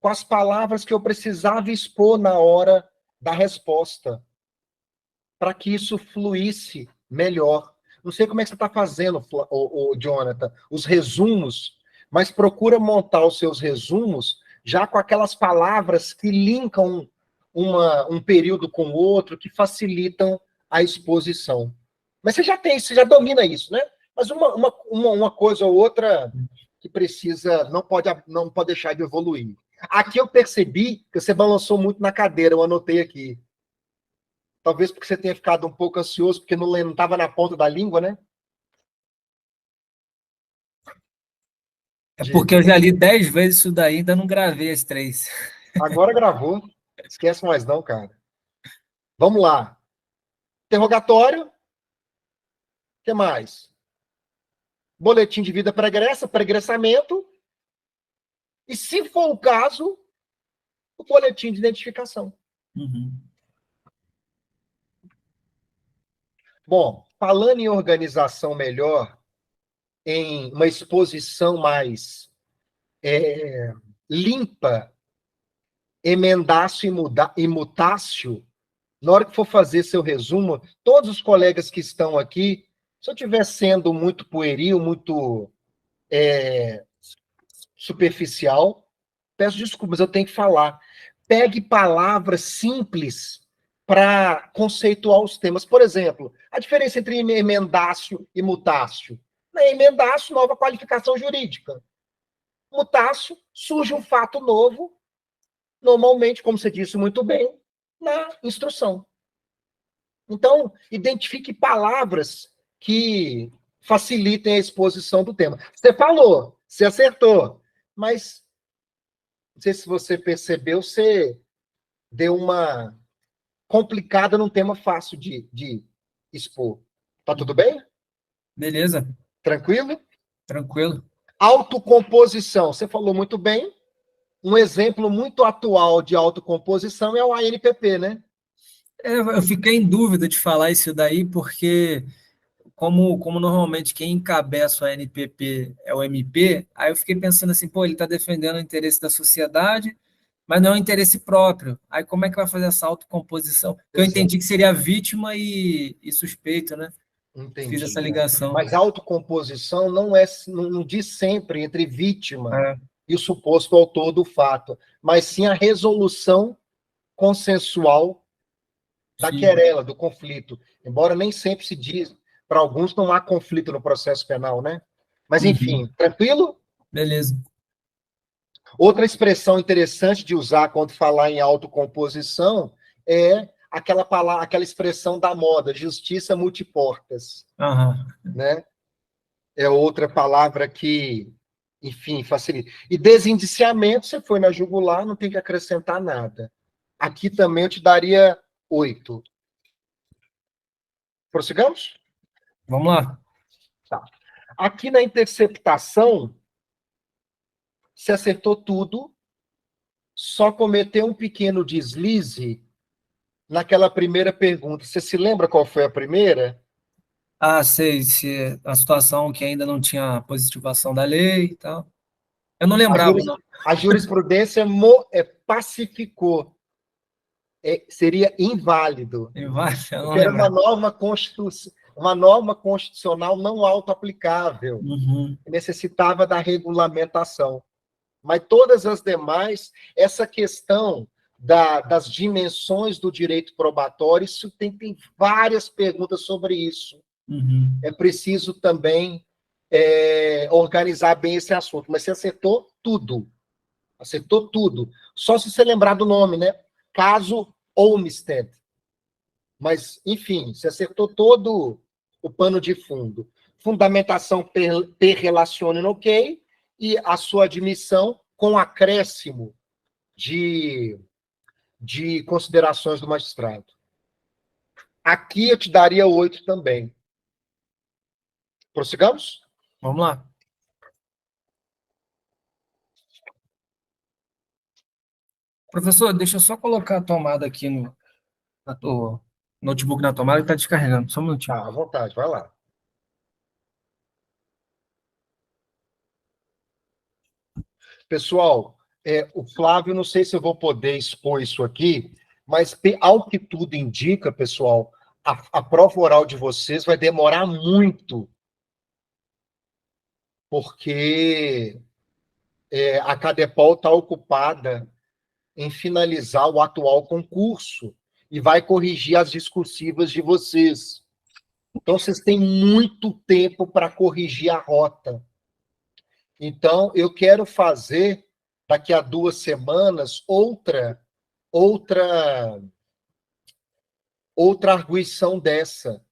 as palavras que eu precisava expor na hora da resposta, para que isso fluísse melhor. Não sei como é que você está fazendo, o Jonathan, os resumos, mas procura montar os seus resumos já com aquelas palavras que linkam um período com o outro, que facilitam a exposição. Mas você já domina isso, né? Mas uma coisa ou outra que precisa, não pode deixar de evoluir. Aqui eu percebi que você balançou muito na cadeira, eu anotei aqui. Talvez porque você tenha ficado um pouco ansioso, porque não estava na ponta da língua, né? É porque eu já li 10 vezes isso daí, ainda não gravei as 3. Agora gravou. Esquece mais não, cara. Vamos lá. Interrogatório. O que mais? Boletim de vida pregressa, pregressamento. E, se for o caso, o boletim de identificação. Uhum. Bom, falando em organização melhor, em uma exposição mais limpa, emendácio e mutácio, na hora que for fazer seu resumo, todos os colegas que estão aqui, se eu estiver sendo muito pueril, muito superficial, peço desculpas, eu tenho que falar. Pegue palavras simples para conceituar os temas. Por exemplo, a diferença entre emendácio e mutácio. Na emendácio, nova qualificação jurídica. Mutácio, surge um fato novo, normalmente, como você disse muito bem, na instrução. Então, identifique palavras que facilitem a exposição do tema. Você falou, você acertou, mas não sei se você percebeu, você deu uma complicada num tema fácil de expor. Tá tudo bem? Beleza, Tranquilo? tranquilo. Autocomposição, você falou muito bem. Um exemplo muito atual de autocomposição é o ANPP, né? Eu fiquei em dúvida de falar isso daí, porque como normalmente quem encabeça o ANPP é o MP, aí eu fiquei pensando assim, pô, ele está defendendo o interesse da sociedade, mas não é o interesse próprio. Aí como é que vai fazer essa autocomposição? Porque eu entendi que seria vítima e suspeito, né? Entendi. Fiz essa ligação. Mas autocomposição não diz sempre entre vítima e o suposto autor do fato, mas sim a resolução consensual da querela, do conflito. Embora nem sempre se diz, para alguns não há conflito no processo penal, né? Mas, enfim, tranquilo? Beleza. Outra expressão interessante de usar quando falar em autocomposição é aquela expressão da moda, justiça multiportas. Né? É outra palavra que, enfim, facilita. E desindiciamento, você foi na jugular, não tem que acrescentar nada. Aqui também eu te daria 8. Prossigamos? Vamos lá. Tá. Aqui na interceptação, você acertou tudo, só cometeu um pequeno deslize naquela primeira pergunta. Você se lembra qual foi a primeira? Sei, se a situação que ainda não tinha positivação da lei e tal. Eu não lembrava. A jurisprudência pacificou. Seria inválido. Porque era uma norma constitucional não autoaplicável. Necessitava da regulamentação. Mas todas as demais, essa questão das dimensões do direito probatório, isso tem várias perguntas sobre isso. É preciso também organizar bem esse assunto. Mas você acertou tudo. Acertou tudo. Só se você lembrar do nome, né? Caso Olmsted. Mas, enfim, você acertou todo o pano de fundo. Fundamentação per relacionem ok, e a sua admissão com acréscimo de considerações do magistrado. Aqui eu te daria 8 também. Prossigamos? Vamos lá. Professor, deixa eu só colocar a tomada aqui no notebook na tomada que está descarregando. Só um minutinho. Tá, à vontade, vai lá. Pessoal, o Flávio, não sei se eu vou poder expor isso aqui, mas ao que tudo indica, pessoal, a prova oral de vocês vai demorar muito, porque a Cadepol está ocupada em finalizar o atual concurso e vai corrigir as discursivas de vocês. Então, vocês têm muito tempo para corrigir a rota. Então, eu quero fazer, daqui a 2 semanas, outra arguição dessa.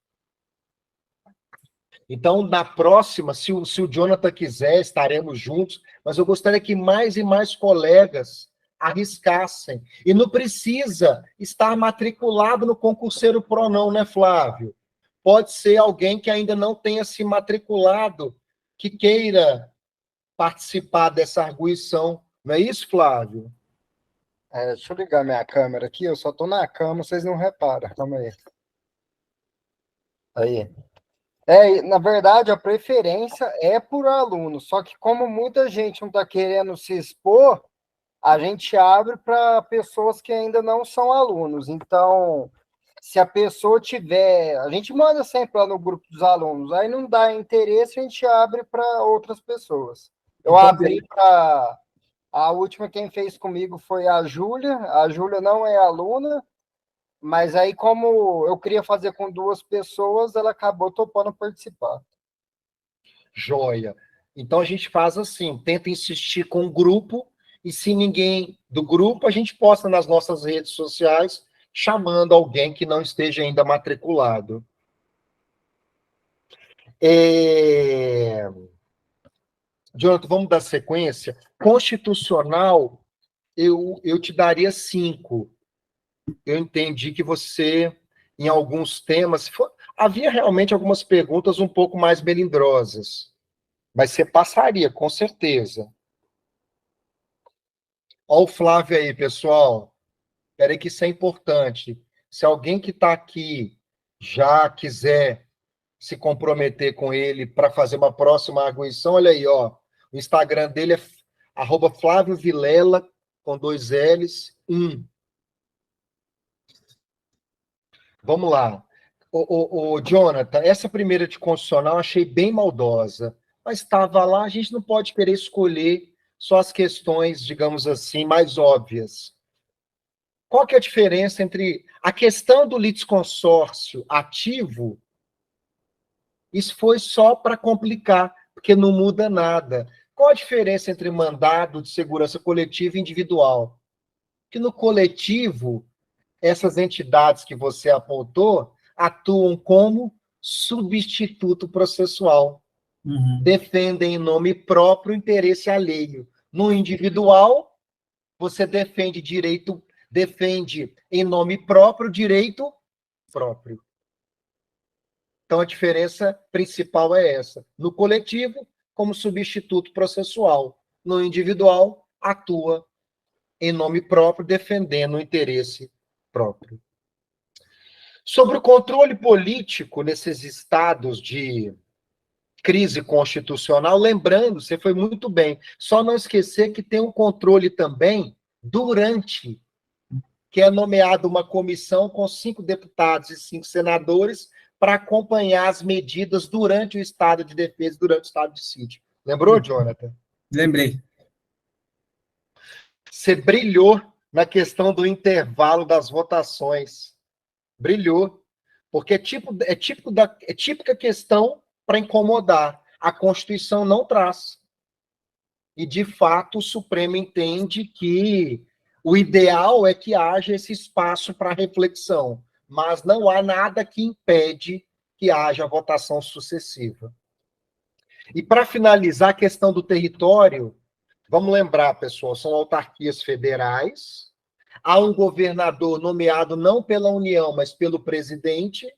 Então, na próxima, se o Jonathan quiser, estaremos juntos, mas eu gostaria que mais e mais colegas arriscassem. E não precisa estar matriculado no concurseiro Pro, não, né, Flávio? Pode ser alguém que ainda não tenha se matriculado, que queira participar dessa arguição. Não é isso, Flávio? Deixa eu ligar minha câmera aqui, eu só estou na cama, vocês não reparam. Calma aí. Aí. Na verdade, a preferência é por aluno, só que como muita gente não está querendo se expor, a gente abre para pessoas que ainda não são alunos. Então, se a pessoa tiver... A gente manda sempre lá no grupo dos alunos, aí não dá interesse, a gente abre para outras pessoas. Eu Então, abri para... A última quem fez comigo foi a Júlia. A Júlia não é aluna, mas aí, como eu queria fazer com 2 pessoas, ela acabou topando participar. Joia. Então, a gente faz assim, tenta insistir com o grupo, e se ninguém do grupo, a gente posta nas nossas redes sociais, chamando alguém que não esteja ainda matriculado. Jonathan, vamos dar sequência. Constitucional, eu te daria 5. Eu entendi que você, em alguns temas, havia realmente algumas perguntas um pouco mais melindrosas, mas você passaria, com certeza. Olha o Flávio aí, pessoal. Espera aí que isso é importante. Se alguém que está aqui já quiser se comprometer com ele para fazer uma próxima arguição, olha aí, ó. O Instagram dele é @Flávio Vilela, com 2 L's, 1. Vamos lá. Jonathan, essa primeira de constitucional eu achei bem maldosa, mas estava lá, a gente não pode querer escolher só as questões, digamos assim, mais óbvias. Qual que é a diferença entre a questão do litisconsórcio ativo? Isso foi só para complicar, porque não muda nada. Qual a diferença entre mandado de segurança coletiva e individual? Que no coletivo, essas entidades que você apontou atuam como substituto processual. Defendem em nome próprio interesse alheio. No individual, você defende em nome próprio direito próprio. Então, a diferença principal é essa. No coletivo, como substituto processual. No individual, atua em nome próprio, defendendo o interesse próprio. Sobre o controle político nesses estados de crise constitucional, lembrando, você foi muito bem, só não esquecer que tem um controle também durante, que é nomeada uma comissão com 5 deputados e 5 senadores para acompanhar as medidas durante o estado de defesa, durante o estado de sítio. Lembrou, Jonathan? Lembrei. Você brilhou na questão do intervalo das votações. Brilhou. Porque é típica questão para incomodar. A Constituição não traz. E, de fato, o Supremo entende que o ideal é que haja esse espaço para reflexão, mas não há nada que impede que haja votação sucessiva. E, para finalizar, a questão do território, vamos lembrar, pessoal, são autarquias federais, há um governador nomeado não pela União, mas pelo presidente,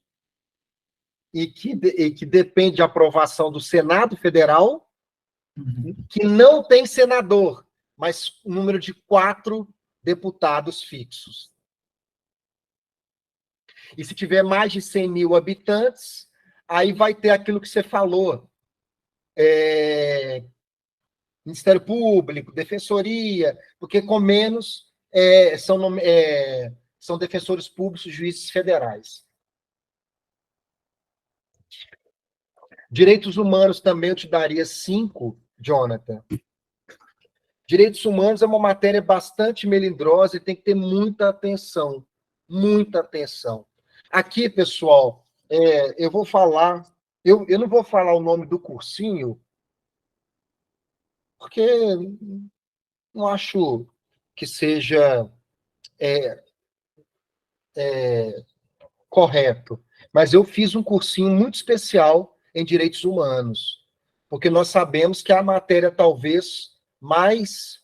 e que depende de aprovação do Senado Federal, que não tem senador, mas um número de 4 deputados fixos. E se tiver mais de 100 mil habitantes, aí vai ter aquilo que você falou, Ministério Público, Defensoria, porque com menos são defensores públicos, juízes federais. Direitos humanos também eu te daria 5, Jonathan. Direitos humanos é uma matéria bastante melindrosa e tem que ter muita atenção. Muita atenção. Aqui, pessoal, eu vou falar... Eu não vou falar o nome do cursinho, porque não acho que seja correto. Mas eu fiz um cursinho muito especial em direitos humanos, porque nós sabemos que é a matéria talvez mais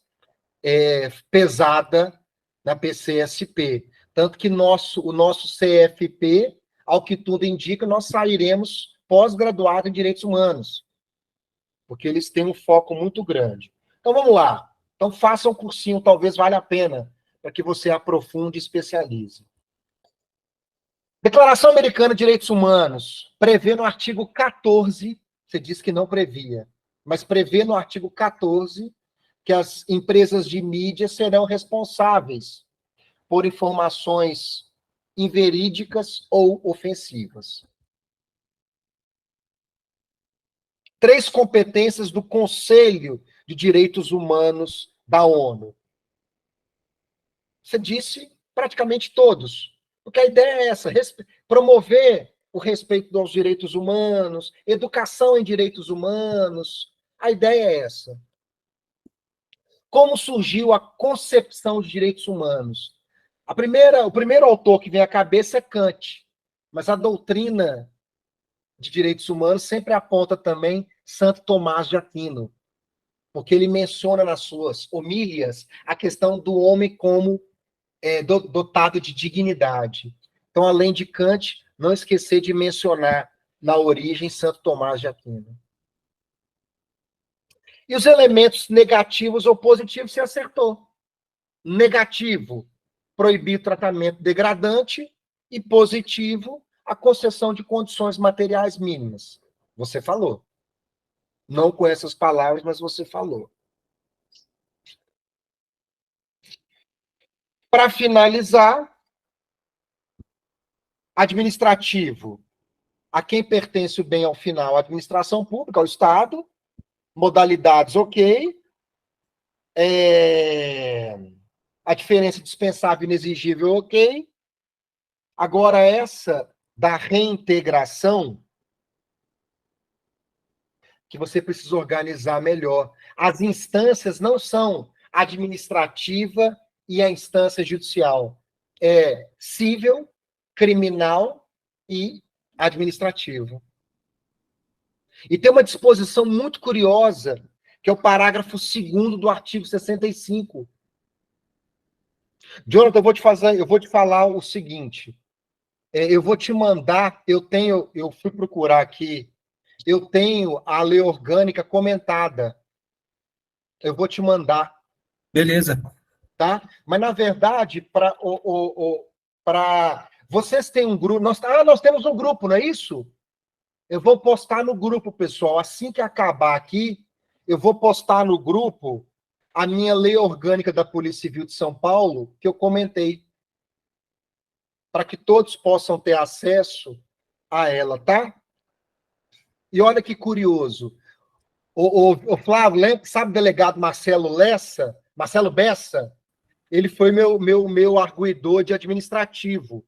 pesada na PCSP. Tanto que o nosso CFP, ao que tudo indica, nós sairemos pós-graduado em direitos humanos, porque eles têm um foco muito grande. Então, vamos lá. Então, faça um cursinho, talvez valha a pena, para que você aprofunde e especialize. Declaração Americana de Direitos Humanos prevê no artigo 14, você disse que não previa, mas prevê no artigo 14 que as empresas de mídia serão responsáveis por informações inverídicas ou ofensivas. 3 competências do Conselho de Direitos Humanos da ONU. Você disse praticamente todos. Porque a ideia é essa, promover o respeito aos direitos humanos, educação em direitos humanos. A ideia é essa. Como surgiu a concepção de direitos humanos? O primeiro autor que vem à cabeça é Kant, mas a doutrina de direitos humanos sempre aponta também Santo Tomás de Aquino, porque ele menciona nas suas homílias a questão do homem como dotado de dignidade. Então, além de Kant, não esquecer de mencionar na origem Santo Tomás de Aquino. E os elementos negativos ou positivos se acertou. Negativo, proibir tratamento degradante, e positivo, a concessão de condições materiais mínimas. Você falou. Não com essas palavras, mas você falou. Para finalizar, administrativo. A quem pertence o bem ao final? A administração pública, ao Estado. Modalidades, ok. A diferença dispensável e inexigível, ok. Agora, essa da reintegração, que você precisa organizar melhor. As instâncias não são administrativa e a instância judicial. É civil, criminal e administrativo. E tem uma disposição muito curiosa, que é o parágrafo 2º do artigo 65. Jonathan, eu vou te falar o seguinte. Eu vou te mandar, eu fui procurar aqui, eu tenho a lei orgânica comentada. Eu vou te mandar. Beleza. Tá? Mas, na verdade, para vocês têm um grupo. Nós temos um grupo, não é isso? Eu vou postar no grupo, pessoal. Assim que acabar aqui, eu vou postar no grupo a minha lei orgânica da Polícia Civil de São Paulo, que eu comentei, para que todos possam ter acesso a ela, tá? E olha que curioso. O Flávio, sabe o delegado Marcelo Bessa? Ele foi meu arguidor de administrativo.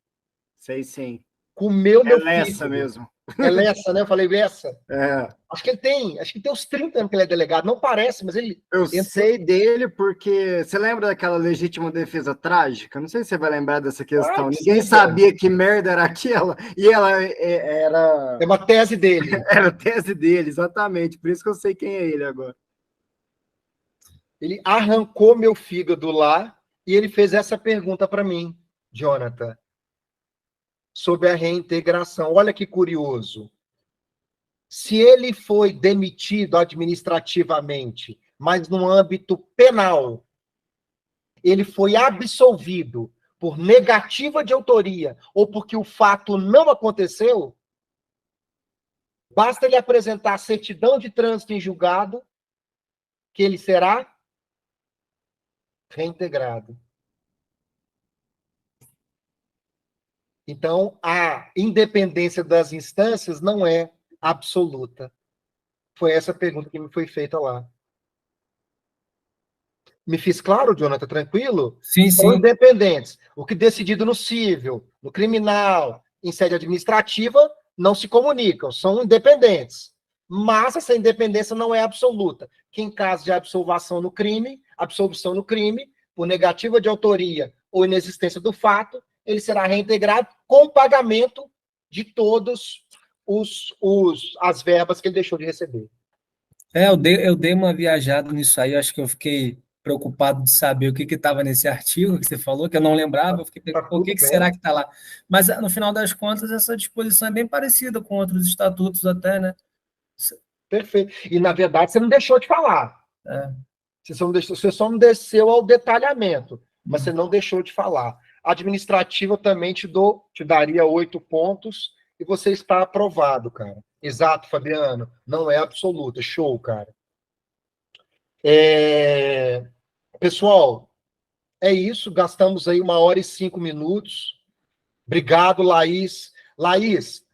Sei sim. Comeu meu filho. É Lessa mesmo. É Lessa, né? Eu falei Lessa. É. Acho que ele tem uns 30 anos que ele é delegado. Não parece, mas ele... Eu sei dele porque... Você lembra daquela legítima defesa trágica? Não sei se você vai lembrar dessa questão. Ah, Ninguém sabia que merda era aquela. E ela era... É uma tese dele. Era a tese dele, exatamente. Por isso que eu sei quem é ele agora. Ele arrancou meu fígado lá e ele fez essa pergunta para mim, Jonathan, sobre a reintegração. Olha que curioso. Se ele foi demitido administrativamente, mas no âmbito penal, ele foi absolvido por negativa de autoria ou porque o fato não aconteceu, basta ele apresentar a certidão de trânsito em julgado que ele será reintegrado. Então, a independência das instâncias não é absoluta. Foi essa pergunta que me foi feita lá. Me fiz claro, Jonathan, tranquilo? Sim, São sim. independentes. O que decidido no civil, no criminal, em sede administrativa, não se comunicam, são independentes. Mas essa independência não é absoluta, que em caso de absolução no crime, por negativa de autoria ou inexistência do fato, ele será reintegrado com o pagamento de todos as verbas que ele deixou de receber. Eu dei uma viajada nisso aí, acho que eu fiquei preocupado de saber o que estava nesse artigo que você falou, que eu não lembrava, eu fiquei, Tá o tudo que bem. será que está lá? Mas, no final das contas, essa disposição é bem parecida com outros estatutos até, né? Perfeito. E, na verdade, você não deixou de falar. É. Você só não desceu ao detalhamento, mas você não deixou de falar. Administrativa também te daria 8 pontos e você está aprovado, cara. Exato, Fabiano. Não é absoluta. Show, cara. Pessoal, é isso. Gastamos aí 1h05. Obrigado, Laís. Laís,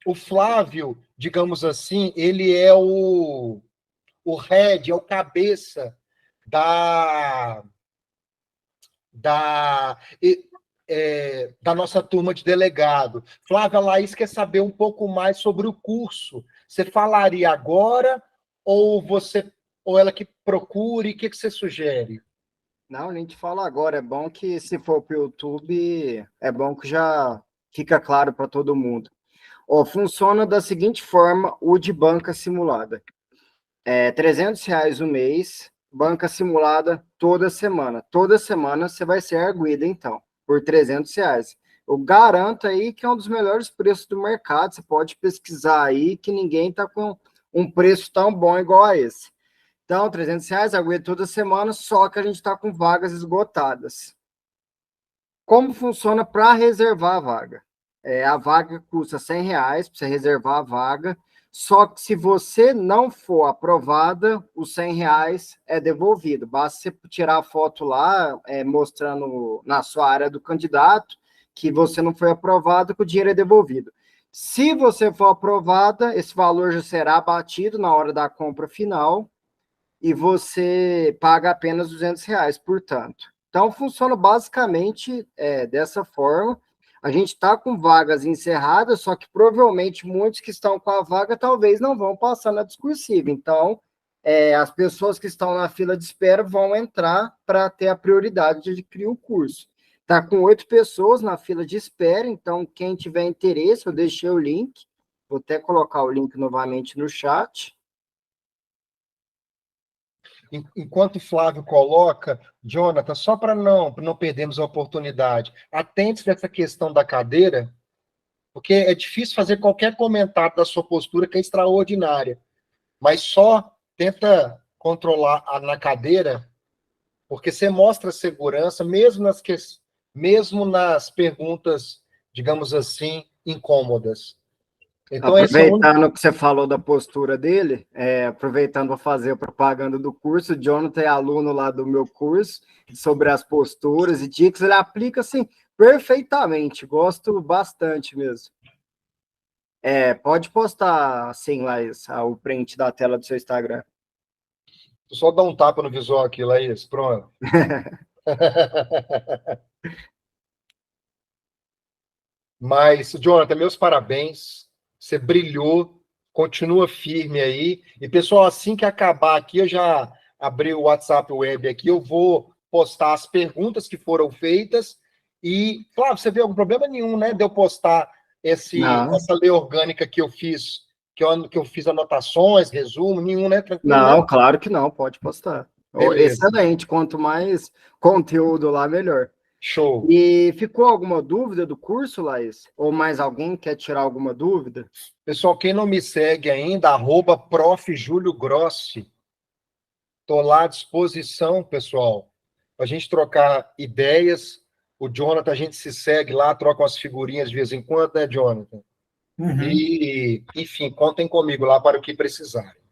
o Flávio, digamos assim, ele é o head, é o cabeça da nossa turma de delegado. Flávia, Laís quer saber um pouco mais sobre o curso. Você falaria agora ou ela que procure? O que você sugere? Não, a gente fala agora. É bom que, se for para o YouTube, é bom que já fica claro para todo mundo. Funciona da seguinte forma o de banca simulada. R$300 o mês, banca simulada toda semana. Toda semana você vai ser arguida, então, por R$300. Eu garanto aí que é um dos melhores preços do mercado. Você pode pesquisar aí que ninguém está com um preço tão bom igual a esse. Então, R$300, arguida toda semana, só que a gente está com vagas esgotadas. Como funciona para reservar a vaga? A vaga custa R$100 para você reservar a vaga, só que se você não for aprovada, os R$100 é devolvido. Basta você tirar a foto lá, mostrando na sua área do candidato, que você não foi aprovado, que o dinheiro é devolvido. Se você for aprovada, esse valor já será abatido na hora da compra final, e você paga apenas R$200, portanto. Então, funciona basicamente dessa forma. A gente está com vagas encerradas, só que provavelmente muitos que estão com a vaga talvez não vão passar na discursiva. Então, as pessoas que estão na fila de espera vão entrar para ter a prioridade de adquirir o curso. Está com 8 pessoas na fila de espera, então quem tiver interesse, eu deixei o link. Vou até colocar o link novamente no chat. Enquanto o Flávio coloca, Jonathan, só para não perdermos a oportunidade, atente nessa questão da cadeira, porque é difícil fazer qualquer comentário da sua postura, que é extraordinária, mas só tenta controlar na cadeira, porque você mostra segurança, mesmo nas perguntas, digamos assim, incômodas. Então, aproveitando que você falou da postura dele, aproveitando para fazer a propaganda do curso, o Jonathan é aluno lá do meu curso, sobre as posturas e dicas, ele aplica assim perfeitamente, gosto bastante mesmo. Pode postar assim, Laís, o print da tela do seu Instagram. Só dá um tapa no visual aqui, Laís, pronto. Mas, Jonathan, meus parabéns. Você brilhou, continua firme aí. E, pessoal, assim que acabar aqui, eu já abri o WhatsApp Web aqui, eu vou postar as perguntas que foram feitas. E, Flávio, você vê algum problema nenhum, né, de eu postar essa lei orgânica que eu fiz, que eu fiz anotações, resumo, nenhum, né? Tranquilo, não, né? claro que não, pode postar. Beleza. Excelente, quanto mais conteúdo lá, melhor. Show. E ficou alguma dúvida do curso, Laís? Ou mais alguém quer tirar alguma dúvida? Pessoal, quem não me segue ainda, @Prof. Júlio Grossi. Estou lá à disposição, pessoal, para a gente trocar ideias. O Jonathan, a gente se segue lá, troca umas figurinhas de vez em quando, né, Jonathan? Uhum. E, enfim, contem comigo lá para o que precisarem.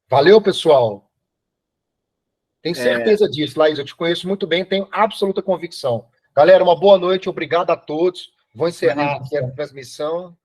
Valeu, pessoal. Tenho certeza disso, Laís. Eu te conheço muito bem, tenho absoluta convicção. Galera, uma boa noite, obrigado a todos. Vou encerrar aqui a transmissão.